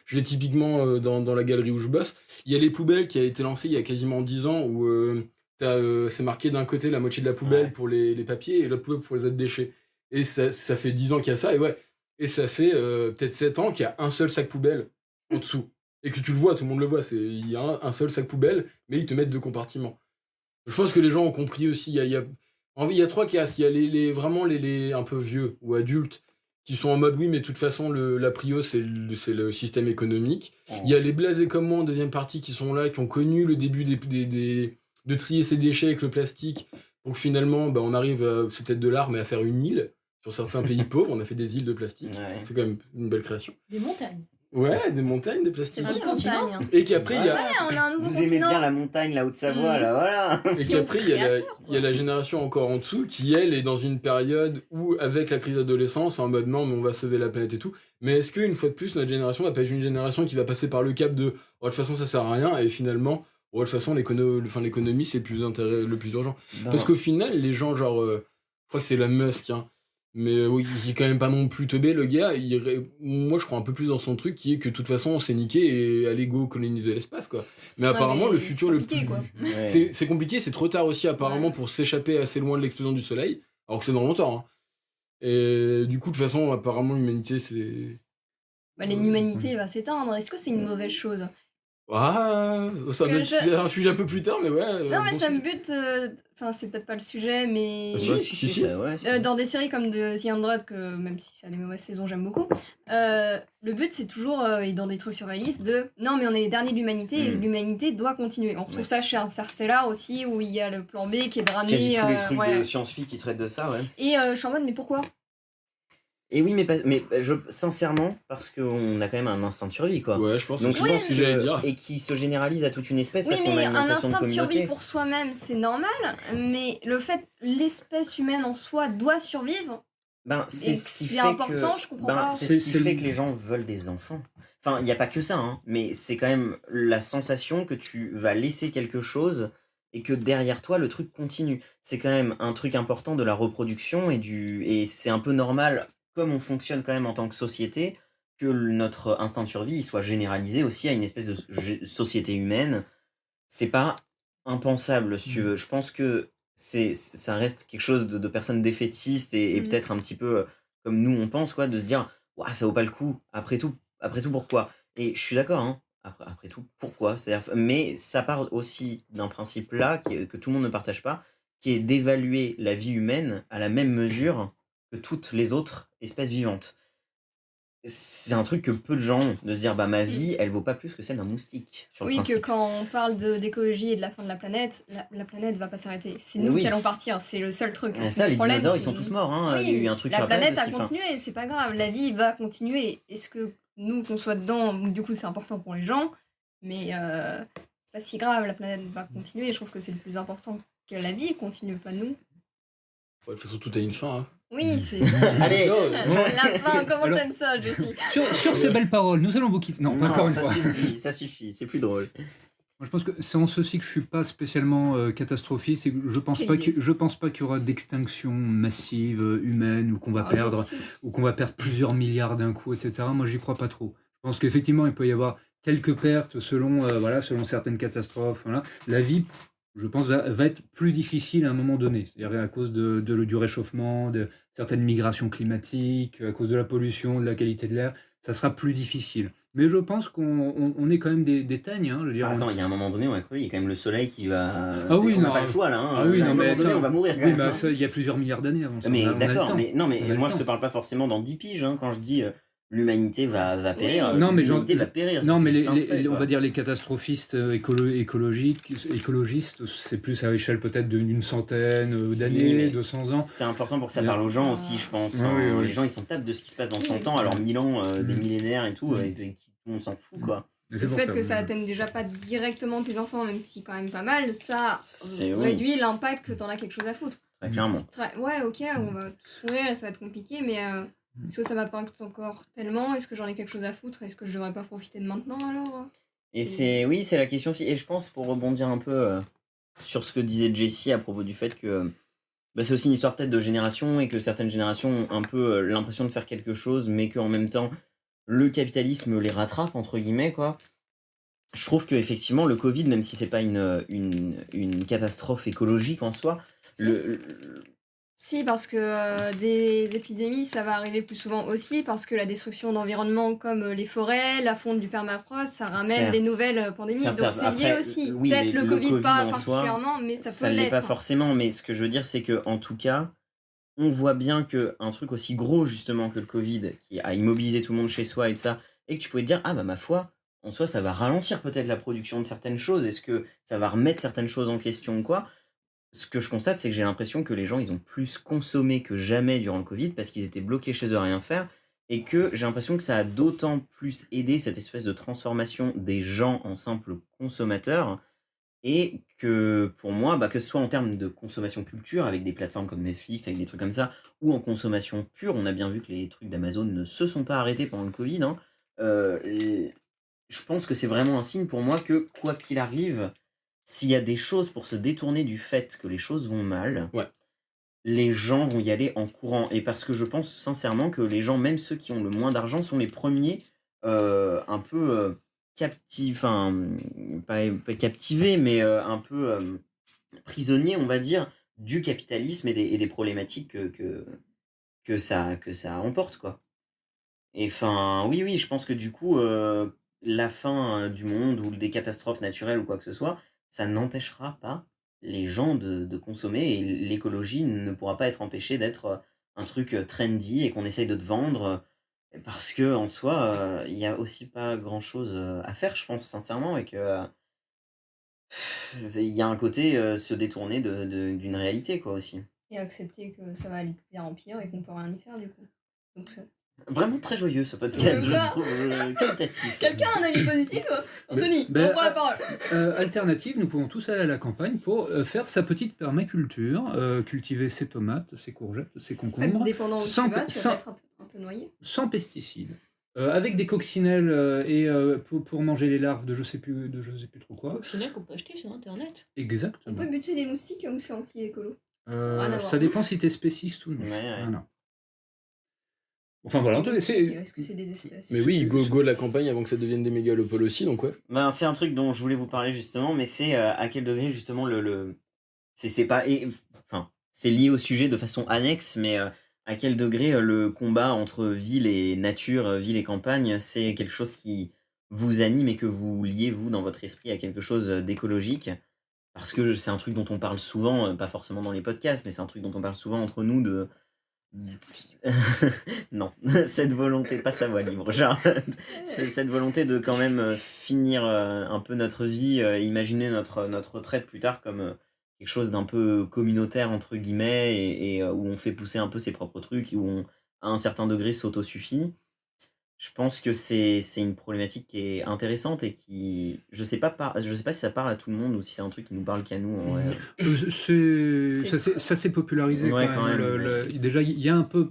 je l'ai typiquement dans la galerie où je bosse. Il y a les poubelles qui a été lancée il y a quasiment 10 ans où c'est marqué d'un côté la moitié de la poubelle Ouais. pour les papiers et l'autre poubelle pour les autres déchets. Et ça fait 10 ans qu'il y a ça, et ouais. Et ça fait peut-être 7 ans qu'il y a un seul sac poubelle en dessous. Et que tu le vois, tout le monde le voit, il y a un seul sac poubelle, mais ils te mettent 2 compartiments. Je pense que les gens ont compris aussi. Il y a 3 classes. Il y a vraiment les un peu vieux ou adultes qui sont en mode oui, mais de toute façon, la prio, c'est le système économique. Il y a les blasés comme moi en deuxième partie qui sont là, qui ont connu le début de trier ses déchets avec le plastique pour que finalement, bah, on arrive, c'est peut-être de l'art, mais à faire une île. Sur certains pays pauvres, on a fait des îles de plastique. Ouais. C'est quand même une belle création. Des montagnes. Ouais, des montagnes de plastique. C'est Oui, un continent. montagne. Et qu'après, il y a. Ouais, on a un nouveau Vous aimez continent. bien la montagne, la Haute-Savoie, Mm. là, voilà. Et Qui ont qu'après, il y a créateur, il y a la génération encore en dessous qui, elle, est dans une période où, avec la crise d'adolescence, en mode non, mais on va sauver la planète et tout. Mais est-ce qu'une fois de plus, notre génération va pas être une génération qui va passer par le cap de oh, de toute façon, ça sert à rien, et finalement, oh, de toute façon, l'économie, c'est le plus urgent. Parce qu'au final, les gens, genre, je crois que c'est la Musk, hein, mais oui, il est quand même pas non plus teubé, le gars. Moi, je crois un peu plus dans son truc qui est que de toute façon, on s'est niqué et allez go coloniser l'espace, quoi. Mais apparemment, mais le c'est futur le compliqué, plus. quoi. Ouais. C'est compliqué, c'est trop tard aussi, apparemment, Ouais. pour s'échapper assez loin de l'explosion du soleil, alors que c'est dans longtemps. Hein. Et du coup, de toute façon, apparemment, l'humanité, c'est. Bah, l'humanité va s'éteindre. Est-ce que c'est une mauvaise chose? Ah, ça doit Que être je- c'est un sujet un peu plus tard, mais ouais. Non, mais bon ça me sujet. bute. Enfin, c'est peut-être pas le sujet, mais. Ah, si. ça, ouais, si. Dans des séries comme The 100, que même si ça a des mauvaises saisons, j'aime beaucoup, le but c'est toujours, et dans des trucs surréalistes, de non, mais on est les derniers de l'humanité et Mm. l'humanité doit continuer. On retrouve Ouais. ça chez Interstellar aussi, où il y a le plan B qui est de Quasi ramener. tous les trucs ouais. de science-fiction qui traitent de ça, ouais. Et je suis en mode, mais pourquoi? Et oui, mais sincèrement, parce qu'on a quand même un instinct de survie, quoi. Ouais, je pense Donc, que je c'est pense ce que j'allais dire. Et qui se généralise à toute une espèce Oui, parce qu'on mais a une un impression de instinct de survie communauté. pour soi-même, c'est normal, mais le fait l'espèce humaine en soi doit survivre. Ben, c'est Et ce qui c'est fait important, que... je comprends ben, pas. c'est C'est- ce qui c'est le- fait que les gens veulent des enfants. Enfin, il n'y a pas que ça, hein, mais c'est quand même la sensation que tu vas laisser quelque chose et que derrière toi, le truc continue. C'est quand même un truc important de la reproduction et c'est un peu normal, comme on fonctionne quand même en tant que société, que notre instinct de survie il soit généralisé aussi à une espèce de société humaine. C'est pas impensable, si tu veux. Je pense que ça reste quelque chose de personnes défaitistes et Mhm. peut-être un petit peu comme nous on pense, quoi, de se dire ouah, ça vaut pas le coup. Après tout pourquoi? Et je suis d'accord, hein. Après tout, pourquoi? C'est-à-dire, mais ça part aussi d'un principe là que tout le monde ne partage pas, qui est d'évaluer la vie humaine à la même mesure que toutes les autres espèces vivantes. C'est un truc que peu de gens ont, de se dire bah ma vie, elle vaut pas plus que celle d'un moustique, sur le Oui, que principe. quand on parle d'écologie et de la fin de la planète va pas s'arrêter. C'est nous Oui. qui allons partir, c'est le seul truc. Ah, C'est ça, le les problème, dinosaures, ils c'est- sont tous morts, hein. Il y a eu un truc la sur la planète a aussi, enfin. continué, c'est pas grave. La vie va continuer. Est-ce que nous, qu'on soit dedans, du coup, c'est important pour les gens, mais c'est pas si grave. La planète va continuer. Je trouve que c'est le plus important. Que la vie continue, pas nous. Ouais, de toute façon, tout a une fin. Hein. Oui, c'est. Allez. Non, La fin, comment Alors- t'aimes ça, Jessie? Sur ces belles paroles, nous allons vous quitter. Non, pas encore une fois. Ça suffit, c'est plus drôle. Moi, je pense que c'est en ceci que je suis pas spécialement catastrophiste, c'est que je pense Quelle pas idée. je pense pas qu'il y aura d'extinction massive humaine ou qu'on va perdre plusieurs milliards d'un coup, etc. Moi, j'y crois pas trop. Je pense qu'effectivement, il peut y avoir quelques pertes selon certaines catastrophes. Voilà. La vie, je pense, va être plus difficile à un moment donné. C'est-à-dire à cause du réchauffement, de certaines migrations climatiques, à cause de la pollution, de la qualité de l'air, ça sera plus difficile. Mais je pense qu'on est quand même des teignes. Hein, je veux dire, Enfin, attends, il y a un moment donné, on va crever, il y a quand même le soleil qui va... Ah oui, on n'a non. pas le choix, là. Hein. Ah oui, À un non, mais moment donné, attends. on va mourir, quand Oui, même, bah, hein. ça, il y a plusieurs milliards d'années avant ça. Mais On a le d'accord, temps. mais On a le moi je temps. te parle pas forcément dans 10 piges, hein, quand je dis l'humanité va périr. Oui. Non, mais l'humanité va périr. non, mais c'est un fait, on quoi. va dire les catastrophistes écologistes, c'est plus à l'échelle peut-être d'une centaine d'années, Oui, mais 200 ans. C'est important pour que ça Mais- parle aux gens aussi, je pense. Oui, Enfin, oui. Les gens, ils s'en tapent de ce qui se passe dans Oui. 100 ans, alors 1000 ans, des Mm. millénaires et tout, Mm. et tout le monde s'en fout, quoi. Mais c'est Le pour fait que ça oui. atteigne déjà pas directement tes enfants, même si quand même pas mal, ça C'est oui. réduit l'impact que t'en as quelque chose à foutre. Très clairement. Ouais, ok, on va tous mourir, ça va être compliqué, mais est-ce que ça m'impacte encore tellement? Est-ce que j'en ai quelque chose à foutre? Est-ce que je devrais pas profiter de maintenant alors? Et oui, c'est la question aussi. Et je pense, pour rebondir un peu sur ce que disait Jessie à propos du fait que c'est aussi une histoire peut-être de génération et que certaines générations ont un peu l'impression de faire quelque chose, mais qu'en même temps, le capitalisme les rattrape, entre guillemets, quoi. Je trouve qu'effectivement, le Covid, même si c'est pas une catastrophe écologique en soi, Si. le- Si, parce que des épidémies, ça va arriver plus souvent aussi, parce que la destruction d'environnements comme les forêts, la fonte du permafrost, ça ramène Certes. des nouvelles pandémies. Certes, Donc certes. c'est lié Après, aussi. oui, Peut-être mais le le Covid Covid pas en soi, particulièrement, mais ça ça peut l'est l'être. pas forcément, mais ce que je veux dire, c'est que en tout cas, on voit bien qu'un truc aussi gros justement que le Covid, qui a immobilisé tout le monde chez soi et de ça, et que tu pouvais te dire, ah bah ma foi, en soi, ça va ralentir peut-être la production de certaines choses, est-ce que ça va remettre certaines choses en question ou quoi? Ce que je constate, c'est que j'ai l'impression que les gens, ils ont plus consommé que jamais durant le Covid parce qu'ils étaient bloqués chez eux à rien faire, et que j'ai l'impression que ça a d'autant plus aidé cette espèce de transformation des gens en simples consommateurs, et que pour moi, que ce soit en termes de consommation culture, avec des plateformes comme Netflix, avec des trucs comme ça, ou en consommation pure, on a bien vu que les trucs d'Amazon ne se sont pas arrêtés pendant le Covid, hein, et je pense que c'est vraiment un signe pour moi que, quoi qu'il arrive, s'il y a des choses pour se détourner du fait que les choses vont mal, Ouais. les gens vont y aller en courant. Et parce que je pense sincèrement que les gens, même ceux qui ont le moins d'argent, sont les premiers un peu pas captivés, mais un peu prisonniers, on va dire, du capitalisme et des problématiques que ça emporte, quoi. Et enfin, oui, je pense que du coup, la fin du monde ou des catastrophes naturelles ou quoi que ce soit, ça n'empêchera pas les gens de consommer, et l'écologie ne pourra pas être empêchée d'être un truc trendy et qu'on essaye de te vendre, parce que en soi, il y a aussi pas grand-chose à faire, je pense sincèrement, et que il y a un côté se détourner d'une réalité, quoi, aussi. Et accepter que ça va aller de pire en pire et qu'on peut rien y faire du coup. Donc, Vraiment très joyeux ce podcast, je Bah. le trouve qualitatif. quelqu'un a un avis positif? Anthony, Ben, on prend la parole. Alternative, nous pouvons tous aller à la campagne pour faire sa petite permaculture, cultiver ses tomates, ses courgettes, ses En fait, concombres, dépendant où tu sans- vas, tu sans- vas peut-être un peu noyé. sans pesticides, avec des coccinelles et pour manger les larves de je sais plus trop quoi. Coccinelle qu'on peut acheter sur internet. On Exactement. peut buter les moustiques ou c'est anti-écolo? Rien à voir. Ça dépend si t'es spéciste ou non. Ouais. Voilà. Enfin voilà, en tout cas, Est-ce que c'est des espèces? Mais oui, go la campagne avant que ça devienne des mégalopoles aussi, donc ouais. C'est un truc dont je voulais vous parler justement, mais c'est à quel degré justement c'est pas enfin c'est lié au sujet de façon annexe, mais à quel degré le combat entre ville et nature, ville et campagne, c'est quelque chose qui vous anime et que vous liez vous dans votre esprit à quelque chose d'écologique, parce que c'est un truc dont on parle souvent, pas forcément dans les podcasts, mais c'est un truc dont on parle souvent entre nous de non, cette volonté, pas sa voix libre, j'arrête. C'est cette volonté de quand même finir un peu notre vie, imaginer notre retraite plus tard comme quelque chose d'un peu communautaire, entre guillemets, et où on fait pousser un peu ses propres trucs, et où on, à un certain degré, s'autosuffit. Je pense que c'est une problématique qui est intéressante et qui, je sais pas si ça parle à tout le monde ou si c'est un truc qui nous parle qu'à nous, en vrai. Ça s'est popularisé Ouais, quand même. Déjà, il y a un peu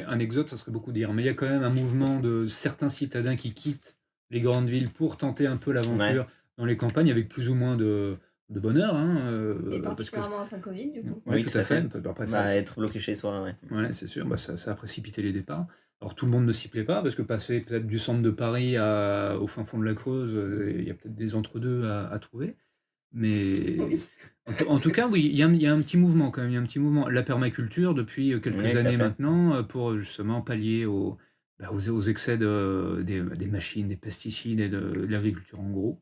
un exode, ça serait beaucoup dire, mais il y a quand même un mouvement de certains citadins qui quittent les grandes villes pour tenter un peu l'aventure dans les campagnes avec plus ou moins de bonheur. Et particulièrement après le Covid, du coup. Oui, tout à fait. Après, être bloqué chez soi, ouais. Ouais, c'est sûr, ça a précipité les départs. Alors tout le monde ne s'y plaît pas, parce que passer peut-être du centre de Paris au fin fond de la Creuse, il y a peut-être des entre-deux à trouver. Mais en tout cas, oui, il y a un petit mouvement quand même. Il y a un petit mouvement. La permaculture, depuis quelques Oui, tout à années fait. maintenant, pour justement pallier aux excès des machines, des pesticides et de l'agriculture en gros.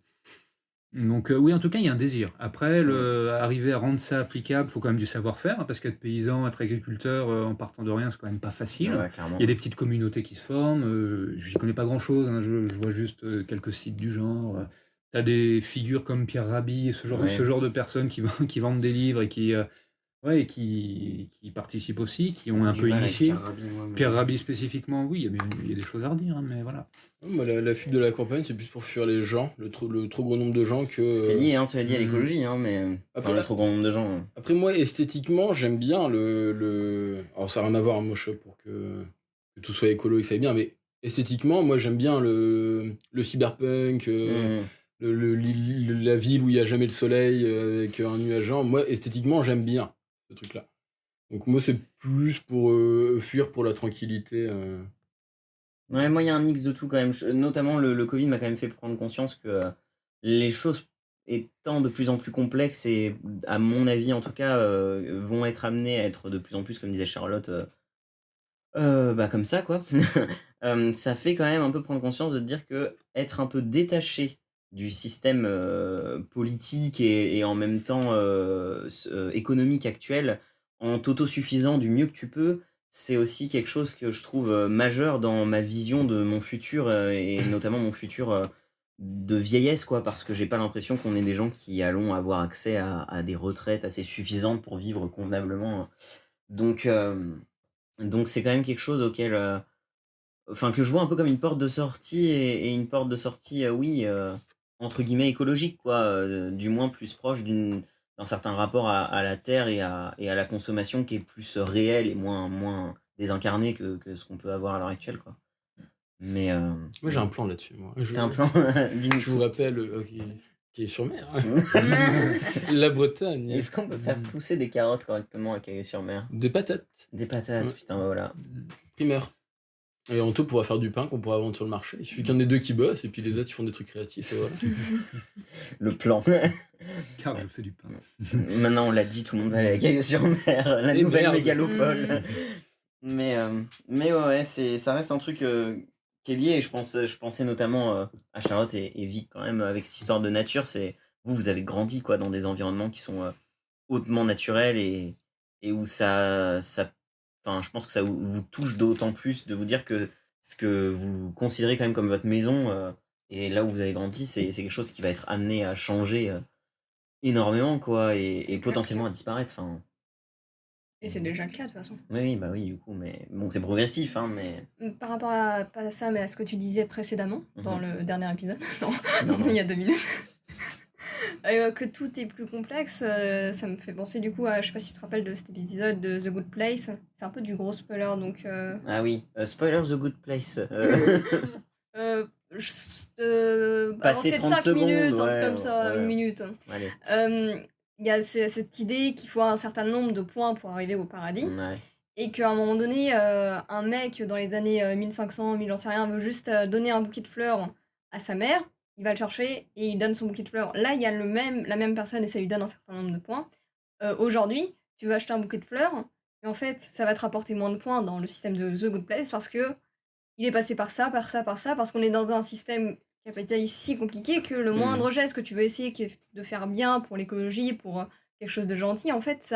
Donc oui, en tout cas, il y a un désir. Après, arriver à rendre ça applicable, il faut quand même du savoir-faire, hein, parce qu'être paysan, être agriculteur en partant de rien, c'est quand même pas facile. Ouais, clairement. Il y a des petites communautés qui se forment. Je n'y connais pas grand-chose, hein, je vois juste quelques sites du genre. Tu as des figures comme Pierre Rabhi, Ouais. ce genre de personnes qui vendent des livres et qui participent aussi, qui ont un Du peu mal avec initié. Pierre Rabhi, moi, mais- Pierre Rabhi spécifiquement, oui, il y a des choses à redire, hein, mais voilà. Moi, la fuite de la campagne, c'est plus pour fuir les gens, le trop gros nombre de gens que. C'est lié, hein, cela dit, à Mhm. l'écologie, hein, mais... Après, Enfin, le trop grand nombre de gens. hein. Après, moi, esthétiquement, j'aime bien Alors, ça n'a rien à voir, moi, je suis pour que tout soit écolo et que ça aille bien, mais esthétiquement, moi, j'aime bien le cyberpunk, Mhm. la ville où il n'y a jamais le soleil avec un nuage géant. Moi, esthétiquement, j'aime bien ce truc-là. Donc, moi, c'est plus pour fuir pour la tranquillité. Ouais, moi, il y a un mix de tout quand même. Notamment, le Covid m'a quand même fait prendre conscience que les choses étant de plus en plus complexes et, à mon avis, en tout cas, vont être amenées à être de plus en plus, comme disait Charlotte, bah, comme ça, quoi. Ça fait quand même un peu prendre conscience de te dire que être un peu détaché du système politique et en même temps économique actuel, en t'autosuffisant du mieux que tu peux, c'est aussi quelque chose que je trouve majeur dans ma vision de mon futur et notamment mon futur de vieillesse, quoi, parce que j'ai pas l'impression qu'on est des gens qui allons avoir accès à des retraites assez suffisantes pour vivre convenablement. Donc, donc c'est quand même quelque chose auquel, enfin, que je vois un peu comme une porte de sortie et une porte de sortie, oui, entre guillemets «écologique» quoi, du moins plus proche d'un certain rapport à la terre et à la consommation qui est plus réelle et moins désincarnée que ce qu'on peut avoir à l'heure actuelle, quoi. Mais, Moi, j'ai un plan là-dessus. Moi. tu un plan? Dis-nous Je vous tout. rappelle, qui est sur mer. La Bretagne. Est-ce qu'on peut faire pousser des carottes correctement à Cayeux-sur-Mer? Des patates. Des patates, Ouais. putain, bah, voilà. Primaire. Et Anto pourra faire du pain qu'on pourra vendre sur le marché. Il suffit qu'il y en ait deux qui bossent et puis les autres ils font des trucs créatifs et voilà. Le plan. Car je fais du pain. Maintenant, on l'a dit, tout le monde va aller à Cayeux-sur-Mer, la Et nouvelle merde. mégalopole. Mais ouais, ça reste un truc qui est lié. Et je pensais notamment à Charlotte et Vic quand même, avec cette histoire de nature. C'est vous avez grandi quoi dans des environnements qui sont hautement naturels et où enfin, je pense que ça vous touche d'autant plus de vous dire que ce que vous considérez quand même comme votre maison et là où vous avez grandi, c'est quelque chose qui va être amené à changer énormément quoi et C'est potentiellement clair. à disparaître. Enfin, Et c'est déjà le cas de toute façon. oui, bah oui, du coup, mais bon, c'est progressif, hein, mais. Par rapport à pas à ça, mais à ce que tu disais précédemment, dans Mhm. le dernier épisode, non, Non, non. il y a 2 minutes, que tout est plus complexe, ça me fait penser du coup à, je sais pas si tu te rappelles de cet épisode de The Good Place, c'est un peu du gros spoiler, donc Ah oui, spoiler The Good Place. Passer avancez de 30 5 minutes, secondes, un truc ouais, comme ça, ouais. 1 minute. Allez. Il y a cette idée qu'il faut un certain nombre de points pour arriver au paradis. Ouais. Et qu'à un moment donné, un mec dans les années 1500, 1000, j'en sais rien, veut juste donner un bouquet de fleurs à sa mère, il va le chercher et il donne son bouquet de fleurs. Là, il y a la même personne et ça lui donne un certain nombre de points. Aujourd'hui, tu vas acheter un bouquet de fleurs, et en fait, ça va te rapporter moins de points dans le système de The Good Place parce que il est passé par ça, par ça, par ça, parce qu'on est dans un système capitaliste si compliqué que le moindre geste que tu veux essayer de faire bien pour l'écologie, pour quelque chose de gentil, en fait,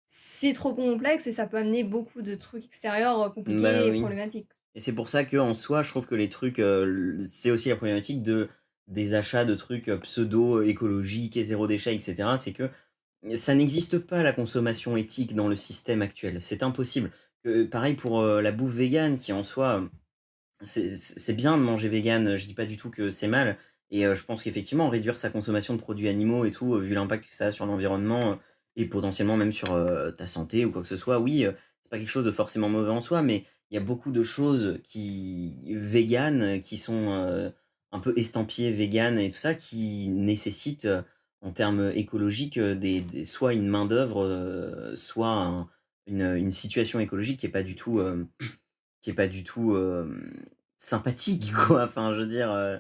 c'est trop complexe et ça peut amener beaucoup de trucs extérieurs compliqués Bah et oui. problématiques. Et c'est pour ça qu'en soi, je trouve que les trucs, c'est aussi la problématique des achats de trucs pseudo-écologiques et zéro déchet, etc. C'est que ça n'existe pas la consommation éthique dans le système actuel. C'est impossible. Pareil pour la bouffe végane qui en soi, c'est bien de manger vegan, je dis pas du tout que c'est mal. Et je pense qu'effectivement, réduire sa consommation de produits animaux et tout, vu l'impact que ça a sur l'environnement et potentiellement même sur ta santé ou quoi que ce soit, oui, c'est pas quelque chose de forcément mauvais en soi, mais il y a beaucoup de choses véganes qui sont un peu estampillées vegan et tout ça, qui nécessitent en termes écologiques soit une main-d'œuvre, soit une situation écologique qui est pas du tout. sympathique, quoi. Enfin, je veux dire,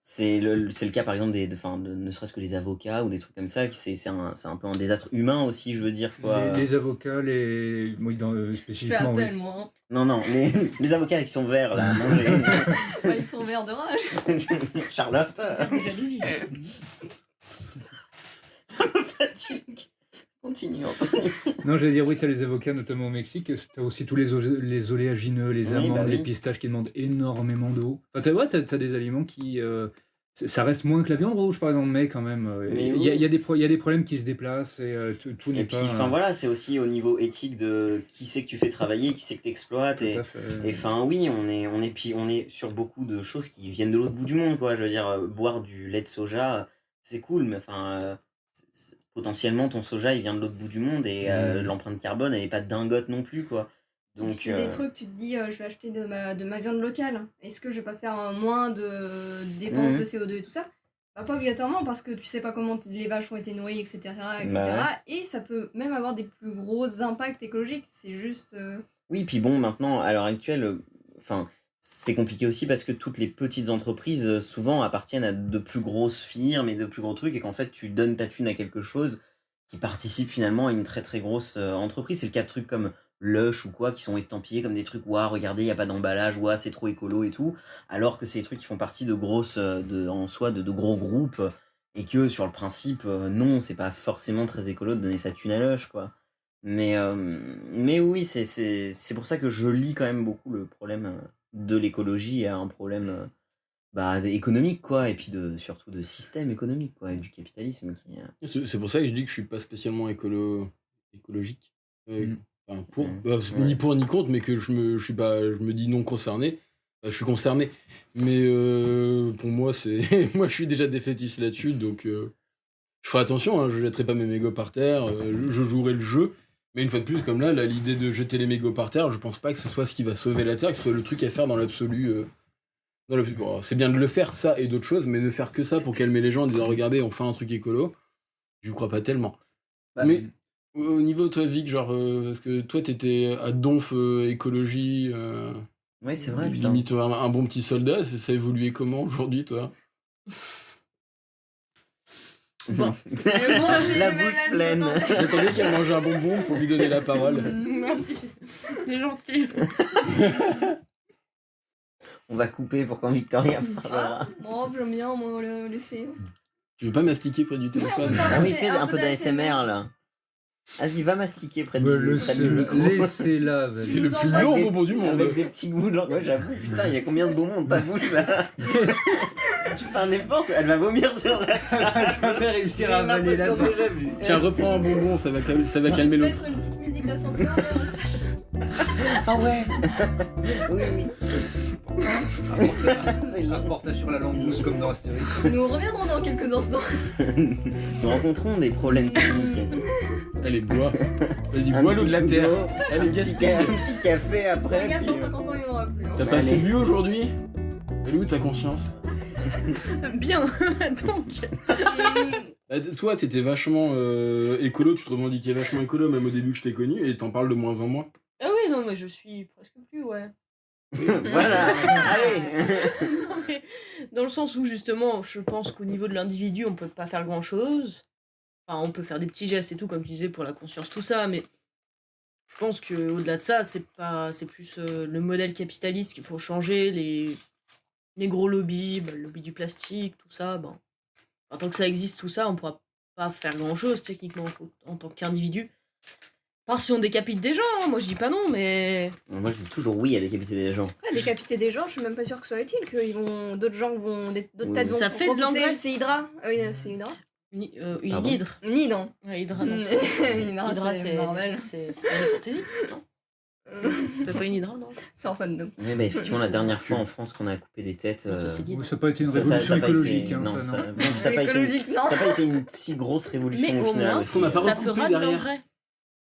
c'est le cas, par exemple, ne serait-ce que les avocats ou des trucs comme ça, c'est un peu un désastre humain aussi, je veux dire, quoi. Les avocats, oui, Je fais spécifiquement, oui. appel, moi. Hein. Non, les avocats qui sont verts, là, à manger. Ils sont verts de rage. Charlotte, De jalousie. ça me fatigue. Continue, Anthony. Non, j'allais dire, oui, t'as les avocats, notamment au Mexique. T'as aussi tous les oléagineux, les Oui, amandes, bah oui. les pistaches qui demandent énormément d'eau. Enfin, t'as des aliments qui... ça reste moins que la viande rouge, par exemple, mais quand même, Mais il oui. y a des problèmes qui se déplacent et tout Et n'est puis, pas... enfin voilà, c'est aussi au niveau éthique de qui c'est que tu fais travailler, qui c'est que tu exploites. tout Et à fait. enfin, oui, on est sur beaucoup de choses qui viennent de l'autre bout du monde, quoi. Je veux dire, boire du lait de soja, c'est cool, mais enfin, potentiellement, ton soja, il vient de l'autre bout du monde et l'empreinte carbone, elle est pas dingote non plus, quoi. Donc, C'est des trucs, tu te dis, je vais acheter de ma viande locale. Est-ce que je vais pas faire moins de dépenses Mhm. de CO2 et tout ça? Bah, pas obligatoirement, parce que tu sais pas comment les vaches ont été nourries, etc. etc. Bah Et ça peut même avoir des plus gros impacts écologiques. C'est juste... oui, puis bon, maintenant, à l'heure actuelle, enfin, c'est compliqué aussi parce que toutes les petites entreprises, souvent, appartiennent à de plus grosses firmes et de plus gros trucs, et qu'en fait, tu donnes ta thune à quelque chose qui participe finalement à une très très grosse entreprise. C'est le cas de trucs comme Lush ou quoi, qui sont estampillés comme des trucs, ouah, regardez, il n'y a pas d'emballage, ouah, c'est trop écolo et tout, alors que c'est des trucs qui font partie de grosses, en soi, de gros groupes, et que sur le principe, non, c'est pas forcément très écolo de donner sa thune à Lush, quoi. Mais oui, c'est pour ça que je lie quand même beaucoup le problème de l'écologie à un problème économique, quoi, et puis surtout de système économique, quoi, et du capitalisme qui... C'est pour ça que je dis que je suis pas spécialement écologique. Mm. Enfin, pour, Mm. ni Ouais. pour ni contre, mais que je me dis non concerné. Je suis concerné. Mais pour moi, moi je suis déjà défaitiste là-dessus, donc je ferai attention, hein, je jetterai pas mes mégots par terre, je jouerai le jeu. Mais une fois de plus, comme là, l'idée de jeter les mégots par terre, je pense pas que ce soit ce qui va sauver la Terre, que ce soit le truc à faire dans l'absolu. Bon, c'est bien de le faire, ça et d'autres choses, mais ne faire que ça pour calmer les gens en disant regardez, on fait un truc écolo, je crois pas tellement. Bah, Mais au niveau de toi, Vic, genre, parce que toi t'étais à donf écologie, ouais, c'est vrai, putain. limite un bon petit soldat, ça a évolué comment aujourd'hui, toi? Bon. La bouche pleine. J'attendais qu'elle mange un bonbon pour lui donner la parole. Merci, c'est gentil. On va couper pour quand Victoria parlera. Ah, bon, j'aime bien, moi, le laisser. Tu veux pas mastiquer près du téléphone? Ah oui, C'est fais un un peu peu d'ASMR, là. Vas-y, va mastiquer près du micro. Laissez-la, C'est le Nous plus en long Avec- bonbon du monde. Avec des petits bouts, genre, ouais, j'avoue, putain, il y a combien de bonbons dans ta bouche, là? Tu fais un effort, elle va vomir sur la table. Je vais J'ai réussir une à avaler la impression déjà vue. Tiens, reprends un bonbon, ça va calmer l'autre. Mettre une petite musique d'ascenseur. Ah ouais. Oui, oui. C'est long. Reportage sur la langouste comme dans Astérix. Nous reviendrons dans quelques instants. Nous rencontrons des problèmes techniques. Allez, bois. Vas-y, Un bois l'eau petit de la coup terre. d'eau, Elle est gaspillée. un petit café après. Regarde, puis, dans 50 ans, il n'y en aura plus. hein. T'as pas assez Allez. bu aujourd'hui? Elle est où ta conscience? Bien, donc. Bah, toi, t'étais vachement écolo, tu te revendiquais vachement écolo, même au début que je t'ai connu, et t'en parles de moins en moins. Ah oui, non, mais je suis presque plus, ouais. Voilà, allez. Non, mais dans le sens où, justement, je pense qu'au niveau de l'individu, on peut pas faire grand-chose. Enfin, on peut faire des petits gestes et tout, comme tu disais, pour la conscience, tout ça, mais je pense qu'au-delà de ça, c'est plus le modèle capitaliste qu'il faut changer, les gros lobbies, le lobby du plastique, tout ça, en tant que ça existe, tout ça, on pourra pas faire grand-chose, techniquement, en tant qu'individu. Part si on décapite des gens, hein, moi je dis pas non, mais... Moi je dis toujours oui à décapiter des gens. Ouais, décapiter des gens, je suis même pas sûre que ce soit utile, que d'autres gens vont. D'autres Oui. têtes vont Ça fait de repousser. l'engrais. C'est Hydra. Ah oui, c'est Hydra. Une Pardon hydre. Une hydre. Ouais, Hydra, non. Hydra, Hydra, c'est c'est Marvel. c'est Final Fantasy, non? T'as pas une Hydra, non? C'est en fandom. Oui, bah effectivement, la dernière fois en France qu'on a coupé des têtes. Non, ça, c'est l'hydre. Ça n'a pas été une ça- révolution a pas écologique, été, hein, non, ça, ça, non. non, ça a pas été, Écologique, non. ça a pas été une si grosse révolution Mais au au final moins, aussi. qu'on a pas Ça recoupé fera de derrière. l'engrais.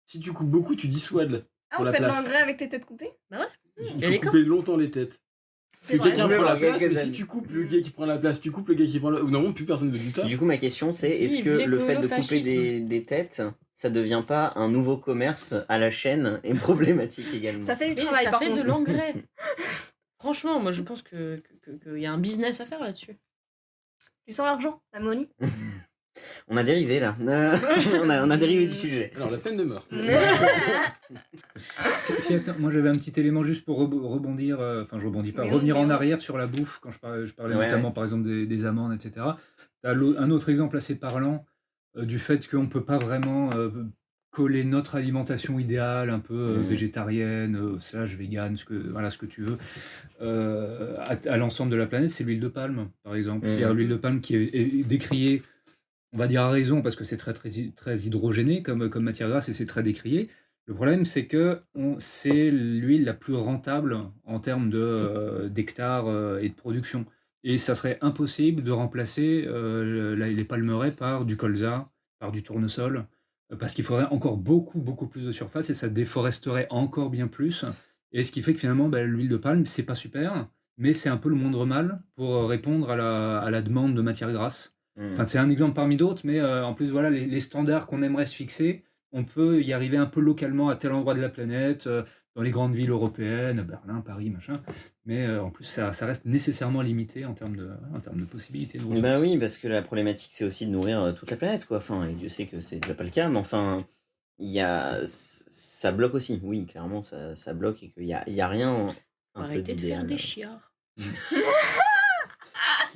Si tu coupes beaucoup, tu dissuades. Ah, Pour on la fait de place. l'engrais avec les têtes coupées? Il Et les faut couper longtemps les têtes. Parce C'est que vrai, quelqu'un c'est prend la vrai, place, mais quelques si années. tu coupes le gars qui prend la place, tu coupes le gars qui prend la... Non, plus personne ne dit ça. Du coup, ma question c'est, est-ce Vive que le fait de couper l'écolofascisme. des têtes, ça devient pas un nouveau commerce à la chaîne et problématique également? Ça fait du Et travail ça par fait contre. de l'engrais. Franchement, moi je pense qu'il y a un business à faire là-dessus. Tu sens l'argent, la money? On a dérivé là. On a dérivé du sujet. Alors, la peine de mort. Attends, moi j'avais un petit élément juste pour rebondir, enfin je rebondis pas, Mais revenir non, mais en ouais. arrière sur la bouffe, quand je parlais Ouais, notamment ouais. par exemple des amandes, etc. T'as un autre exemple assez parlant du fait qu'on ne peut pas vraiment coller notre alimentation idéale, un peu végétarienne, slash vegan, voilà, ce que tu veux, à l'ensemble de la planète, c'est l'huile de palme, par exemple. Il y a l'huile de palme qui est décriée, on va dire à raison, parce que c'est très hydrogéné comme matière grasse et c'est très décrié. Le problème, c'est que c'est l'huile la plus rentable en termes d'hectares et de production. Et ça serait impossible de remplacer les palmeraies par du colza, par du tournesol, parce qu'il faudrait encore beaucoup, beaucoup plus de surface et ça déforesterait encore bien plus. Et ce qui fait que finalement, l'huile de palme, c'est pas super, mais c'est un peu le moindre mal pour répondre à la demande de matière grasse. Enfin, c'est un exemple parmi d'autres, mais en plus, voilà, les standards qu'on aimerait se fixer, on peut y arriver un peu localement à tel endroit de la planète, dans les grandes villes européennes, Berlin, Paris, machin. Mais en plus, ça reste nécessairement limité en termes de possibilités de ressources. Bah oui, parce que la problématique, c'est aussi de nourrir toute la planète, quoi. Enfin, et Dieu sait que c'est déjà pas le cas, mais enfin, ça bloque aussi. Oui, clairement, ça bloque et qu'il y a rien un peu Arrêtez de faire d'idéal. des chiards.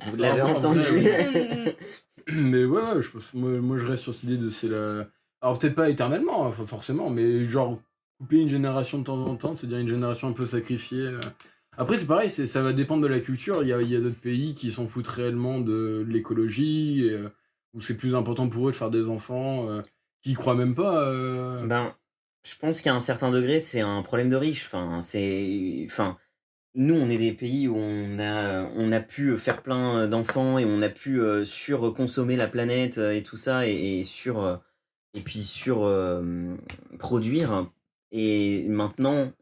Vous l'avez Ah, entendu. Mais ouais, je pense, moi je reste sur cette idée de c'est la. Alors peut-être pas éternellement, hein, forcément, mais genre couper une génération de temps en temps, c'est-à-dire une génération un peu sacrifiée. Après c'est pareil, ça va dépendre de la culture. Il y a d'autres pays qui s'en foutent réellement de l'écologie, où c'est plus important pour eux de faire des enfants, qui y croient même pas. Ben, je pense qu'à un certain degré, c'est un problème de riche. Enfin, nous, on est des pays où on a pu faire plein d'enfants et on a pu surconsommer la planète et tout ça et puis produire. Et maintenant,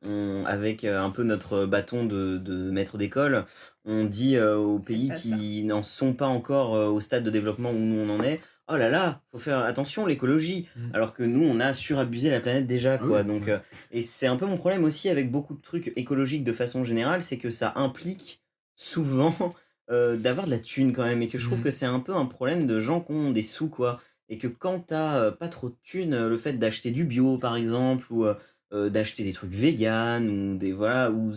avec un peu notre bâton de maître d'école, on dit aux pays pas ça. qui n'en sont pas encore au stade de développement où nous on en est, oh là là, faut faire attention l'écologie. Alors que nous, on a surabusé la planète déjà, quoi. oui, Donc, ouais. et c'est un peu mon problème aussi avec beaucoup de trucs écologiques de façon générale, c'est que ça implique souvent d'avoir de la thune quand même, et que je trouve que c'est un peu un problème de gens qui ont des sous, quoi. Et que quand t'as pas trop de thunes, le fait d'acheter du bio, par exemple, ou d'acheter des trucs véganes, ou voilà, ou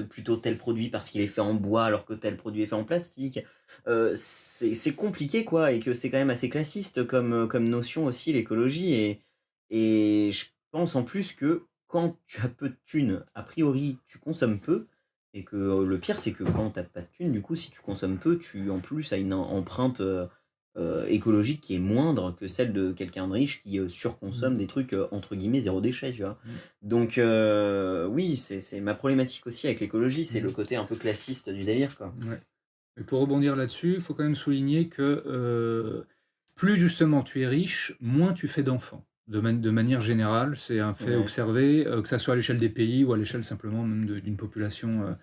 plutôt tel produit parce qu'il est fait en bois alors que tel produit est fait en plastique, c'est compliqué, quoi, et que c'est quand même assez classiste comme notion aussi, l'écologie, et je pense en plus que quand tu as peu de thunes, a priori, tu consommes peu, et que le pire, c'est que quand t'as pas de thunes, du coup, si tu consommes peu, tu en plus as une empreinte écologique qui est moindre que celle de quelqu'un de riche qui surconsomme des trucs entre guillemets zéro déchet, tu vois. Donc oui, c'est ma problématique aussi avec l'écologie, c'est le côté un peu classiste du délire, quoi. Ouais. Et pour rebondir là-dessus, il faut quand même souligner que plus justement tu es riche, moins tu fais d'enfants. De manière générale, c'est un fait Ouais. observé, que ça soit à l'échelle des pays ou à l'échelle simplement même d'une population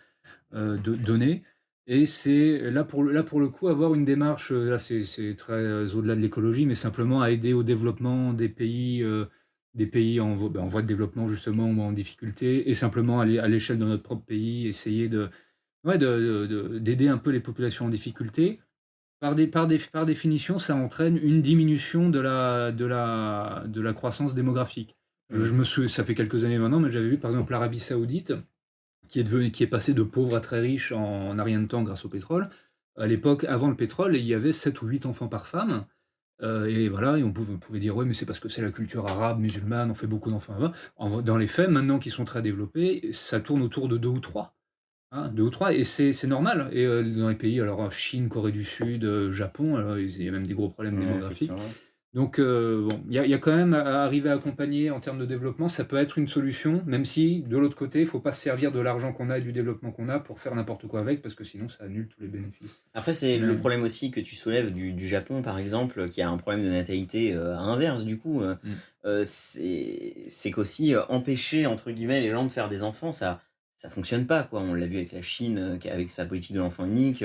donnée. Et c'est là pour le coup avoir une démarche, là c'est très au-delà de l'écologie, mais simplement à aider au développement des pays en voie de développement justement ou en difficulté, et simplement aller à l'échelle de notre propre pays, essayer d'aider un peu les populations en difficulté. Par définition, ça entraîne une diminution de la croissance démographique. Je me souviens, ça fait quelques années maintenant, mais j'avais vu par exemple l'Arabie Saoudite, qui est passé de pauvre à très riche en un rien de temps grâce au pétrole. À l'époque, avant le pétrole, il y avait 7 ou 8 enfants par femme. Et voilà, et on pouvait dire, ouais, mais c'est parce que c'est la culture arabe, musulmane, on fait beaucoup d'enfants là-bas. Dans les faits, maintenant qu'ils sont très développés, ça tourne autour de 2 ou 3. Hein, 2 ou 3, et c'est normal. Et dans les pays, alors Chine, Corée du Sud, Japon, alors, il y a même des gros problèmes démographiques. Effectivement. Donc, bon, il y a quand même à arriver à accompagner en termes de développement, ça peut être une solution, même si de l'autre côté, il ne faut pas se servir de l'argent qu'on a et du développement qu'on a pour faire n'importe quoi avec, parce que sinon ça annule tous les bénéfices. Après, c'est le Ouais. problème aussi que tu soulèves du Japon, par exemple, qui a un problème de natalité inverse, du coup. C'est qu'aussi empêcher, entre guillemets, les gens de faire des enfants, ça fonctionne pas, quoi. On l'a vu avec la Chine, avec sa politique de l'enfant unique,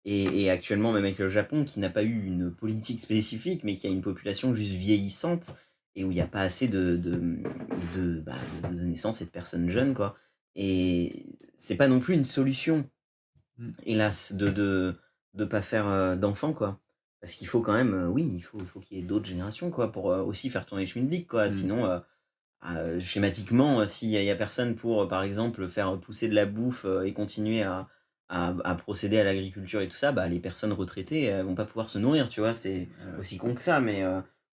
et actuellement même avec le Japon, qui n'a pas eu une politique spécifique, mais qui a une population juste vieillissante, et où il n'y a pas assez de naissances et de personnes jeunes, quoi. Et c'est pas non plus une solution, Mm. hélas, de pas faire d'enfants, quoi. Parce qu'il faut quand même, oui, il faut qu'il y ait d'autres générations, quoi, pour aussi faire tourner le schmilblick, quoi. Mm. Sinon, schématiquement, s'il y a personne pour, par exemple, faire pousser de la bouffe et continuer à procéder à l'agriculture et tout ça, bah, les personnes retraitées, elles vont pas pouvoir se nourrir, tu vois. C'est aussi con que ça, mais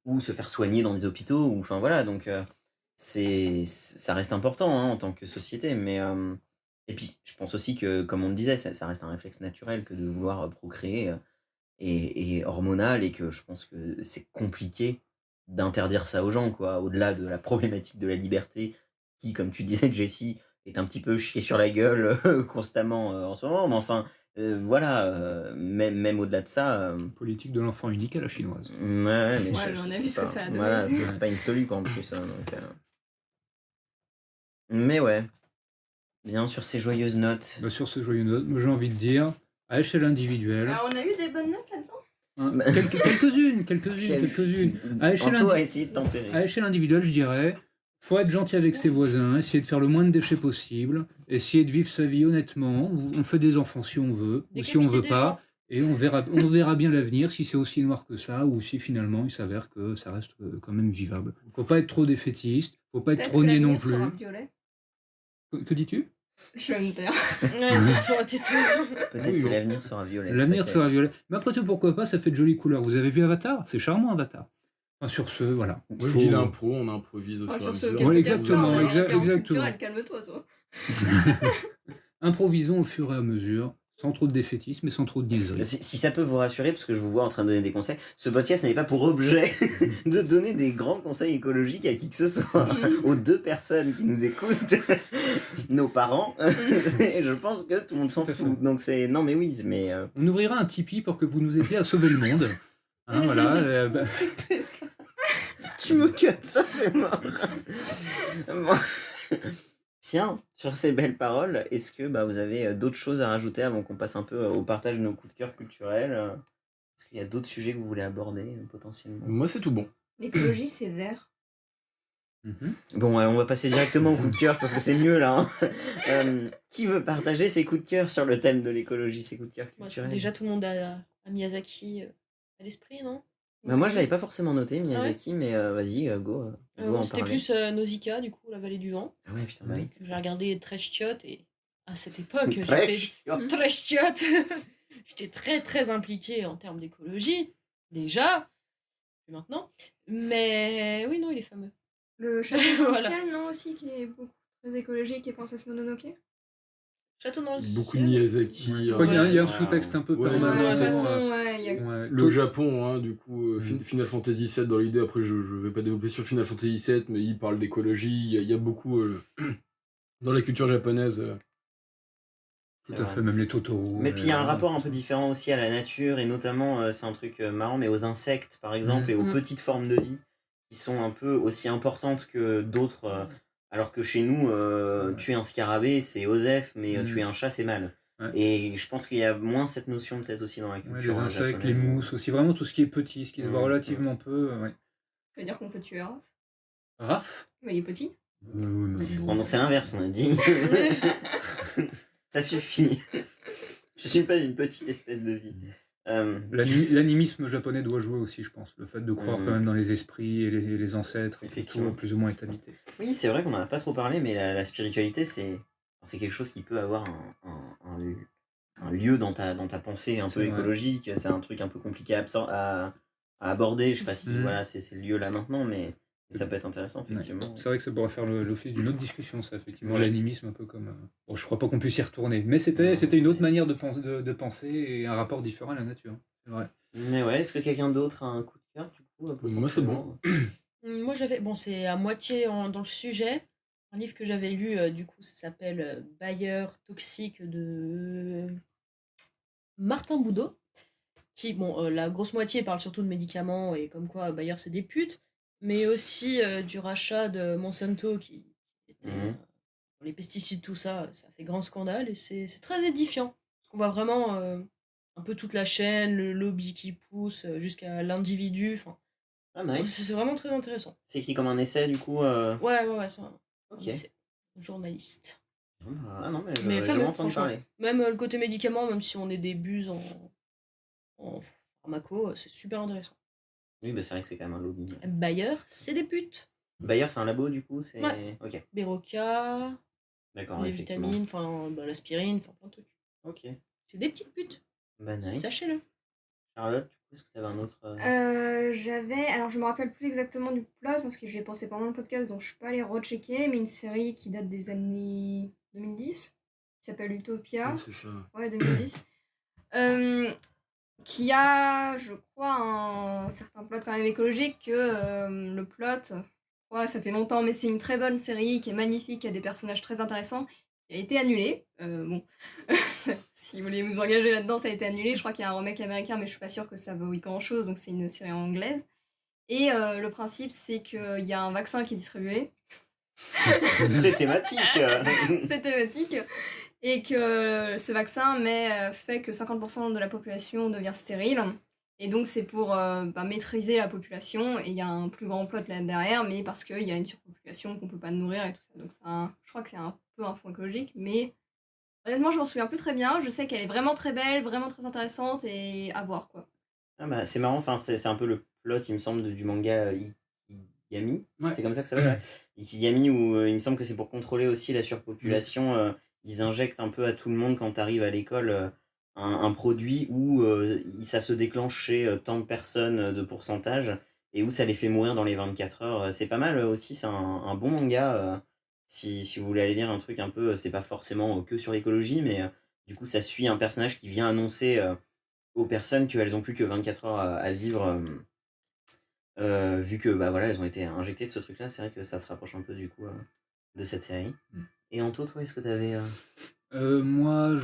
ou se faire soigner dans des hôpitaux, ou enfin voilà. Donc, ça reste important hein, en tant que société, mais et puis je pense aussi que, comme on le disait, ça reste un réflexe naturel que de vouloir procréer et hormonal, et que je pense que c'est compliqué d'interdire ça aux gens, quoi. Au-delà de la problématique de la liberté, qui, comme tu disais, Jessie, est un petit peu chiée sur la gueule constamment en ce moment, mais enfin, voilà, même au-delà de ça. Politique de l'enfant unique à la chinoise. Ouais, mais Ouais, mais on a vu ce que ça a donné. Voilà, c'est pas une solu, quoi, en plus. Hein, donc, mais ouais, bien sur ces joyeuses notes. Bah, sur ce joyeux note, moi, j'ai envie de dire, à échelle individuelle, Alors, on a eu des bonnes notes là-dedans. hein, Bah- quelques-unes. À échelle, Anto a indi- essayé de tempérer. à échelle individuelle, je dirais, faut être gentil avec ses voisins, essayer de faire le moins de déchets possible, essayer de vivre sa vie honnêtement. On fait des enfants si on veut, ou si on Décapiter veut des pas, gens. et on verra bien l'avenir, si c'est aussi noir que ça, ou si finalement il s'avère que ça reste quand même vivable. Faut pas être trop défaitiste, faut pas être Peut-être trop que niais non l'avenir plus. sera violet. Que dis-tu? Je vais me taire. Ouais, tais-toi. Peut-être Oui, que bon. l'avenir sera violet. L'avenir ça sera qui est- violet. Mais après tout, pourquoi pas, ça fait de jolies couleurs. Vous avez vu Avatar? C'est charmant, Avatar. Enfin, sur ce, voilà. Moi, Faut- je dis l'impro, on improvise au Ouais, fur et à sur ce, mesure. Ouais, quelques exactement, cas, on a exact- une référence exactement. culturelle, calme-toi, toi. Improvisons au fur et à mesure, sans trop de défaitisme et sans trop de niaiseries. Si ça peut vous rassurer, parce que je vous vois en train de donner des conseils, ce podcast n'est pas pour objet de donner des grands conseils écologiques à qui que ce soit, aux 2 personnes qui nous écoutent, nos parents, et je pense que tout le monde s'en Tout à fout. Donc c'est... Non mais oui, mais... On ouvrira un Tipeee pour que vous nous aidiez à sauver le monde. Hein, voilà. Bah, Tu me cut ça, c'est mort. Bon. Bien, sur ces belles paroles, est-ce que vous avez d'autres choses à rajouter avant qu'on passe un peu au partage de nos coups de cœur culturels Est-ce qu'il y a d'autres sujets que vous voulez aborder potentiellement Moi, c'est tout bon. L'écologie, c'est vert. mhm. Bon, on va passer directement au coup de cœur parce que c'est mieux là. Hein. Qui veut partager ses coups de cœur sur le thème de l'écologie, ses coups de cœur Bah, culturels déjà, tout le monde a Miyazaki à l'esprit, non? Moi, je l'avais pas forcément noté, Miyazaki, mais vas-y, go en C'était parler. plus Nausicaa, du coup, la vallée du vent. Ah ouais, putain, bah oui. J'ai regardé très chiotte et à cette époque, Très j'étais chiant. très chiotte. J'étais très très impliquée en termes d'écologie, déjà, plus maintenant. Mais oui, non, il est fameux. Le château dans Voilà. le ciel, non, aussi, qui est beaucoup très écologique, et Princesse Mononoke. Château dans le Beaucoup de ciel. Miyazaki. Je crois qu'il y a un Ouais. sous-texte un peu Ouais, permanent. Ouais, de toute ouais, façon, ouais, il y a... Ouais, Le Japon, hein, du coup, Mhm. Final Fantasy VII dans l'idée, après je vais pas développer sur Final Fantasy VII, mais il parle d'écologie, il y a beaucoup dans la culture japonaise. Tout C'est à vrai. fait, même les Totoro. Mais puis il y a un rapport un peu différent aussi à la nature, et notamment, c'est un truc marrant, mais aux insectes par exemple, et aux Mhm. petites formes de vie qui sont un peu aussi importantes que d'autres. Alors que chez nous, tuer un scarabée c'est osef, mais Mhm. tuer un chat c'est mal. Ouais. Et je pense qu'il y a moins cette notion peut-être aussi dans la Ouais, culture les insectes, les japonaise. mousses aussi, vraiment tout ce qui est petit, ce qui se voit Mhm. relativement peu. Ouais. Ça veut dire qu'on peut tuer un. Raph? Mais il est petit. Mais Bon, donc c'est l'inverse, on a dit. Ça suffit. Je suis pas une petite espèce de vie. L'animisme japonais doit jouer aussi, je pense. Le fait de croire Mhm. quand même dans les esprits et les ancêtres, que Effectivement. tout plus ou moins est habité. Oui, c'est vrai qu'on n'en a pas trop parlé, mais la spiritualité, c'est quelque chose qui peut avoir un lieu dans ta pensée un C'est peu vrai. écologique. C'est un truc un peu compliqué à aborder. Je sais pas si Mhm. voilà, c'est le lieu là maintenant, mais ça peut être intéressant, Ouais. effectivement. C'est vrai que ça pourrait faire l'office d'une autre discussion, ça, effectivement. Ouais. L'animisme, un peu comme. Bon, je crois pas qu'on puisse y retourner, mais c'était une autre manière de penser et un rapport différent à la nature. C'est vrai. Mais ouais, est-ce que quelqu'un d'autre a un coup de cœur, du coup Moi, c'est bon. potentiellement Moi, j'avais. Bon, c'est à moitié dans le sujet. Un livre que j'avais lu, du coup, ça s'appelle Bayer toxique de Martin Boudot. Qui, bon, la grosse moitié parle surtout de médicaments et comme quoi Bayer c'est des putes, mais aussi du rachat de Monsanto qui était. Mhm. Pour les pesticides, tout ça, ça fait grand scandale et c'est très édifiant. Parce qu'on voit vraiment un peu toute la chaîne, le lobby qui pousse jusqu'à l'individu. Enfin, Ah, nice. c'est vraiment très intéressant. C'est écrit comme un essai, du coup. Ouais, c'est un Ok. essai. Journaliste. Ah non, mais Mais j'avais fameux, jamais entendu franchement. parler. Même le côté médicament, même si on est des buses en pharmaco, c'est super intéressant. Oui, bah c'est vrai que c'est quand même un lobby. Bayer, c'est des putes. Bayer, c'est un labo du coup, c'est. Ouais. Ok, Berocca, d'accord, les effectivement. vitamines, enfin l'aspirine, enfin plein de trucs. Ok, C'est des petites putes. bah nice. Sachez-le. Charlotte, du coup, est-ce que tu avais un autre. Alors je me rappelle plus exactement du plot parce que j'y ai pensé pendant le podcast donc je suis pas allée rechecker, mais une série qui date des années 2010 qui s'appelle Utopia. Ouais, c'est ça. Ouais, 2010. Qui a, je crois, un certain plot quand même écologique que le plot, ouais, ça fait longtemps, mais c'est une très bonne série qui est magnifique, qui a des personnages très intéressants, qui a été annulée. Bon, si vous voulez vous engager là-dedans, ça a été annulé. Je crois qu'il y a un remake américain, mais je suis pas sûre que ça vaut grand-chose, donc c'est une série anglaise. Et le principe, c'est qu'il y a un vaccin qui est distribué. C'est thématique. C'est thématique. Et que ce vaccin fait que 50% de la population devient stérile. Et donc c'est pour maîtriser la population. Et il y a un plus grand plot là derrière, mais parce qu'il y a une surpopulation qu'on peut pas nourrir et tout ça. Donc je crois que c'est un peu un fond écologique, mais honnêtement je m'en souviens plus très bien. Je sais qu'elle est vraiment très belle, vraiment très intéressante et à voir quoi. Ah bah, c'est marrant, enfin, c'est un peu le plot, il me semble, du manga Ikigami. Ouais. C'est comme ça que ça va, ouais. Ikigami, où il me semble que c'est pour contrôler aussi la surpopulation. Ils injectent un peu à tout le monde quand tu arrives à l'école un produit où ça se déclenche chez tant de personnes de pourcentage et où ça les fait mourir dans les 24 heures. C'est pas mal aussi, c'est un bon manga. Si vous voulez aller lire un truc un peu, c'est pas forcément que sur l'écologie, mais du coup, ça suit un personnage qui vient annoncer aux personnes qu'elles ont plus que 24 heures à vivre, vu que bah voilà, elles ont été injectées de ce truc-là. C'est vrai que ça se rapproche un peu du coup de cette série. Et Anto, toi, est-ce que tu avais. Moi,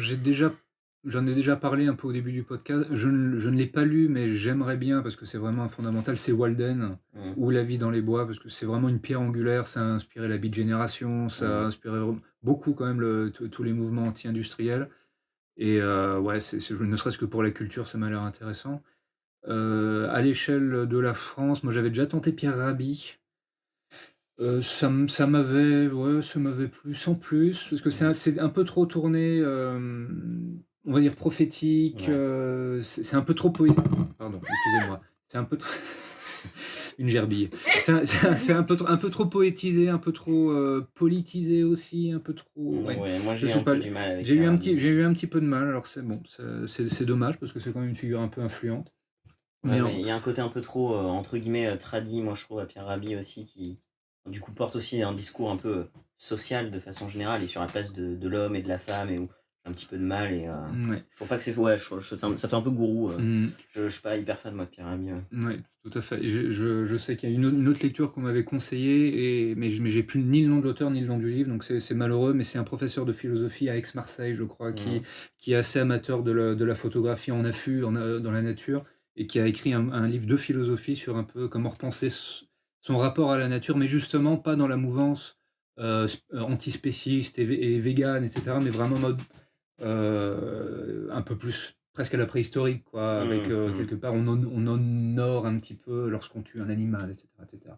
j'en ai déjà parlé un peu au début du podcast. Je ne l'ai pas lu, mais j'aimerais bien parce que c'est vraiment un fondamental. C'est Walden ou La vie dans les bois parce que c'est vraiment une pierre angulaire. Ça a inspiré la Beat Génération, ça a inspiré beaucoup quand même tous les mouvements anti-industriels. Et ouais, ne serait-ce que pour la culture, ça m'a l'air intéressant. À l'échelle de la France, moi j'avais déjà tenté Pierre Rabhi. Ça m'avait plu sans plus, parce que c'est un peu trop tourné, on va dire prophétique, Ouais. c'est un peu trop pardon, excusez-moi. C'est un peu trop une gerbille. C'est un peu trop poétisé, un peu trop, politisé aussi, un peu trop Ouais, moi je j'ai sais un pas, peu du mal avec j'ai eu un Pierre petit peu de mal, alors c'est bon, c'est dommage parce que c'est quand même une figure un peu influente. Ouais, Mais mais il y a un côté un peu trop, entre guillemets, tradi, moi je trouve, à Pierre Rabhi aussi, qui du coup porte aussi un discours un peu social de façon générale et sur la place de l'homme et de la femme et où j'ai un petit peu de mal et ouais. je trouve pas que c'est. Ouais, ça fait un peu gourou. Mmh. Je suis pas hyper fan moi de Pierre Rabhi. Ouais. Ouais, tout à fait. Je sais qu'il y a une autre lecture qu'on m'avait conseillée, mais j'ai plus ni le nom de l'auteur ni le nom du livre, donc c'est malheureux, mais c'est un professeur de philosophie à Aix-Marseille, je crois, qui est assez amateur de la photographie en affût, dans la nature, et qui a écrit un livre de philosophie sur un peu comment repenser son rapport à la nature, mais justement pas dans la mouvance antispéciste et végane, etc., mais vraiment en mode un peu plus presque à la préhistorique, quoi, avec quelque part on honore un petit peu lorsqu'on tue un animal, etc., etc.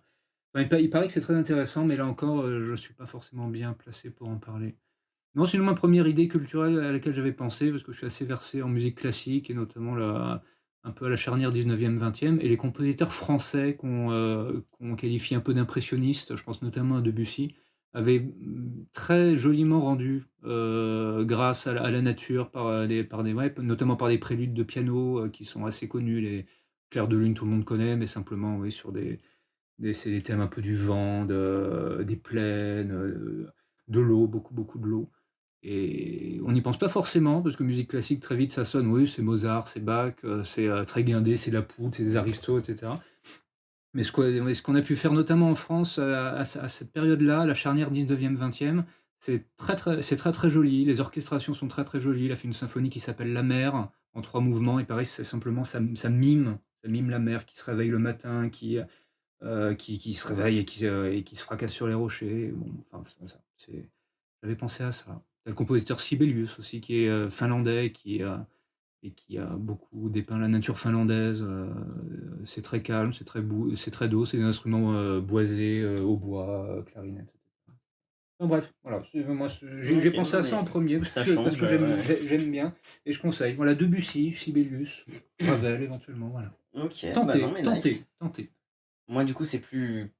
Enfin, il paraît que c'est très intéressant, mais là encore, je ne suis pas forcément bien placé pour en parler. Non, sinon ma première idée culturelle à laquelle j'avais pensé, parce que je suis assez versé en musique classique et notamment un peu à la charnière 19e, 20e, et les compositeurs français qu'on qualifie un peu d'impressionnistes, je pense notamment à Debussy, avaient très joliment rendu grâce à la nature notamment par des préludes de piano qui sont assez connus. Les Clairs de lune, tout le monde connaît, mais simplement oui, sur c'est des thèmes un peu du vent, des plaines, de l'eau, beaucoup, beaucoup de l'eau. Et on n'y pense pas forcément, parce que musique classique, très vite, ça sonne, oui, c'est Mozart, c'est Bach, c'est très guindé, c'est Lapoute, c'est des aristos, etc. Mais ce qu'on a pu faire, notamment en France, à cette période-là, la charnière 19e, 20e, c'est très, très joli. Les orchestrations sont très, très jolies. Il a fait une symphonie qui s'appelle La mer, en 3 mouvements. Et pareil, c'est simplement, ça mime la mer qui se réveille le matin, qui se réveille et qui se fracasse sur les rochers. Bon, enfin, j'avais pensé à ça. Il y a le compositeur Sibelius aussi, qui est finlandais, et qui a beaucoup dépeint la nature finlandaise. C'est très calme, c'est très doux, c'est des instruments boisés, au bois, clarinette, etc. Enfin, bref, voilà, j'ai Ok, pensé non, à ça mais en premier ça parce change, que j'aime ouais. j'aime bien et je conseille. Voilà, Debussy, Sibelius, Ravel éventuellement, voilà. Ok, bah non, mais nice. Tentez. Moi, du coup, c'est plus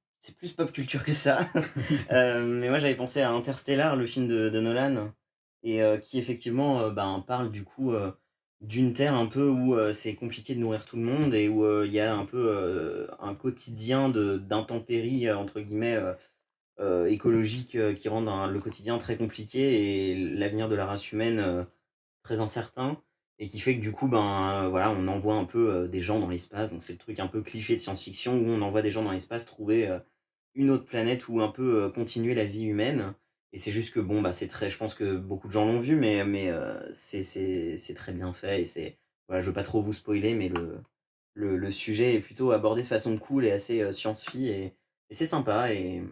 pop culture que ça. Mais moi, j'avais pensé à Interstellar, le film de Nolan, et qui effectivement ben, parle du coup d'une Terre un peu où c'est compliqué de nourrir tout le monde et où il y a un peu un quotidien d'intempéries, entre guillemets, écologiques qui rendent le quotidien très compliqué et l'avenir de la race humaine très incertain. Et qui fait que du coup, ben voilà, on envoie un peu des gens dans l'espace. Donc c'est le truc un peu cliché de science-fiction où on envoie des gens dans l'espace trouver une autre planète où un peu continuer la vie humaine. Et c'est juste que bon, bah c'est très, je pense que beaucoup de gens l'ont vu, mais c'est très bien fait. Et c'est, voilà, je veux pas trop vous spoiler, mais le sujet est plutôt abordé de façon cool et assez science-fi. Et c'est sympa. Et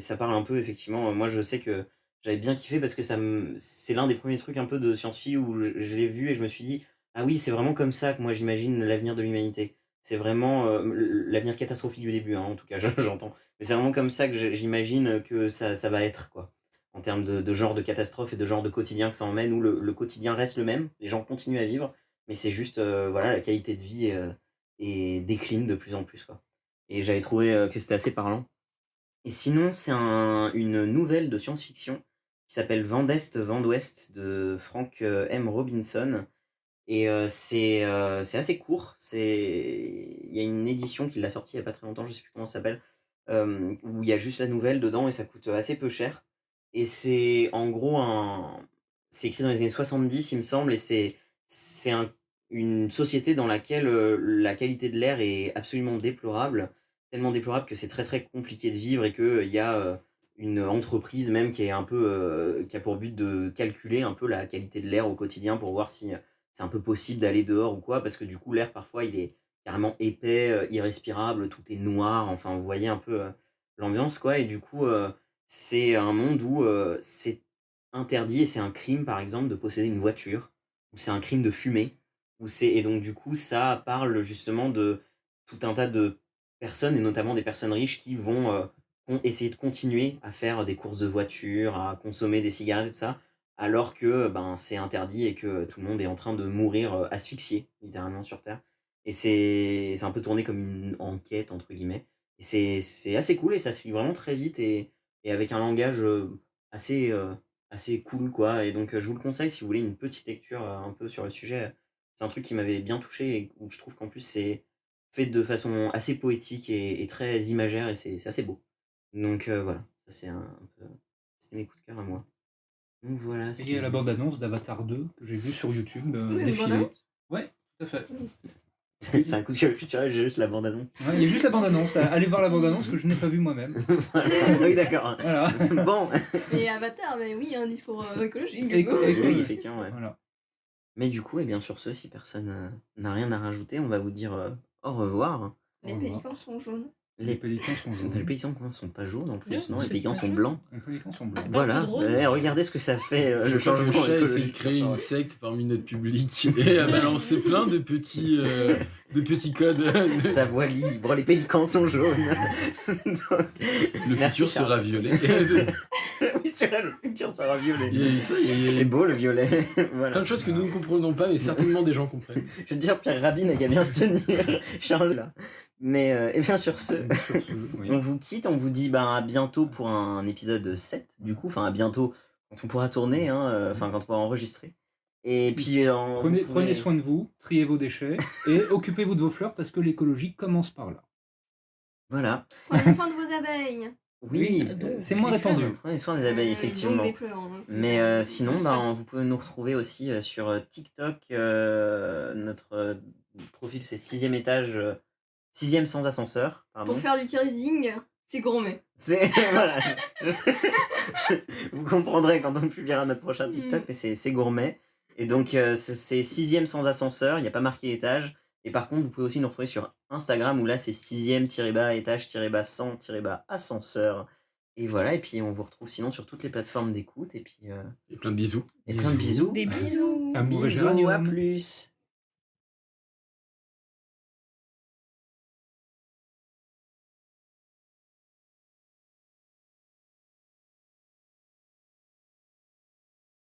ça parle un peu, effectivement. Moi, je sais que j'avais bien kiffé parce que c'est l'un des premiers trucs un peu de science-fi où je l'ai vu et je me suis dit, ah oui, c'est vraiment comme ça que moi j'imagine l'avenir de l'humanité. C'est vraiment l'avenir catastrophique du début, hein, en tout cas, j'entends. Mais c'est vraiment comme ça que j'imagine que ça va être, quoi. En termes de genre de catastrophe et de genre de quotidien que ça emmène, où le quotidien reste le même, les gens continuent à vivre, mais c'est juste, voilà, la qualité de vie et décline de plus en plus, quoi. Et j'avais trouvé que c'était assez parlant. Et sinon, c'est une nouvelle de science-fiction qui s'appelle Vent d'Est, Vent d'Ouest de Frank M. Robinson. Et c'est assez court. Il y a une édition qui l'a sortie il n'y a pas très longtemps, je ne sais plus comment ça s'appelle, où il y a juste la nouvelle dedans et ça coûte assez peu cher. Et c'est en gros c'est écrit dans les années 70, il me semble, et c'est une société dans laquelle la qualité de l'air est absolument déplorable, tellement déplorable que c'est très très compliqué de vivre et qu'il y a une entreprise même qui est un peu qui a pour but de calculer un peu la qualité de l'air au quotidien pour voir si c'est un peu possible d'aller dehors ou quoi, parce que du coup l'air parfois il est carrément épais, irrespirable, tout est noir, enfin vous voyez un peu l'ambiance quoi, et du coup c'est un monde où c'est interdit et c'est un crime par exemple de posséder une voiture, ou c'est un crime de fumer, et donc du coup ça parle justement de tout un tas de personnes et notamment des personnes riches qui vont essayer de continuer à faire des courses de voiture, à consommer des cigarettes et tout ça, alors que ben, c'est interdit et que tout le monde est en train de mourir asphyxié, littéralement sur Terre. Et c'est un peu tourné comme une enquête, entre guillemets. Et c'est assez cool et ça se lit vraiment très vite et avec un langage assez cool, quoi. Et donc, je vous le conseille si vous voulez une petite lecture un peu sur le sujet. C'est un truc qui m'avait bien touché et où je trouve qu'en plus, c'est fait de façon assez poétique et très imagère et c'est assez beau. Donc, voilà, ça c'est un peu. C'était mes coups de cœur à moi. Donc voilà, Et il y a la bande-annonce d'Avatar 2 que j'ai vue sur YouTube Oui, une défiler. bande-annonce Ouais, tout à fait. c'est un coup de cœur culturel, j'ai juste la bande-annonce. Ouais, il y a juste la bande-annonce. Allez voir la bande-annonce que je n'ai pas vue moi-même. Oui, d'accord. Voilà. Bon, Mais Avatar, mais oui, un discours écologique. Et- Du coup. et- oui, effectivement, ouais. Voilà. Mais du coup, et bien sur ce, si personne n'a rien à rajouter, on va vous dire au revoir. Les Au revoir. pélicans sont jaunes. Les pélicans sont Les jaunes. pélicans sont pas jaunes en plus, Non, non, les c'est pélicans pas sont jaune. blancs. Les pélicans sont blancs. Ah, Voilà, peu drôle. regardez ce que ça fait le Je crois que changement le chat essaie de écologique. créer une secte parmi notre public et a balancé plein de petits codes. Sa voix libre, les pélicans sont jaunes. Donc, Le merci, futur sera Charles. violet. Oui, c'est vrai, le futur sera violet. Il y a ça, il y a C'est beau le violet. Voilà. plein de choses que nous ne comprenons pas, mais certainement des gens comprennent. Je veux dire, Pierre Rabin n'a qu'à bien se tenir, Charles là. Mais, et bien sur ce, Sur ce, oui. on vous quitte, on vous dit à bientôt pour un épisode 7, du coup, enfin à bientôt quand on pourra tourner, hein, enfin quand on pourra enregistrer. Et puis, Prenez soin de vous, triez vos déchets et occupez-vous de vos fleurs parce que l'écologie commence par là. Voilà. Prenez soin de vos abeilles. Oui, donc, c'est moins les fleurs. répandu. prenez soin des abeilles, Donc effectivement. des fleurs. Hein. Mais sinon, N'est-ce pas vous pouvez nous retrouver aussi sur TikTok. Notre profil, c'est 6e étage, 6e sans ascenseur. Pardon. Pour faire du teasing, c'est gourmet. C'est voilà. Vous comprendrez quand on publiera notre prochain TikTok, mais c'est gourmet. Et donc c'est 6e sans ascenseur. Il n'y a pas marqué étage. Et par contre, vous pouvez aussi nous retrouver sur Instagram où là c'est 6e-étage-sans-ascenseur. Et voilà. Et puis on vous retrouve sinon sur toutes les plateformes d'écoute. Et puis Et plein de bisous. et plein de bisous. Des bisous. Amour et Bisous. À géranium. plus.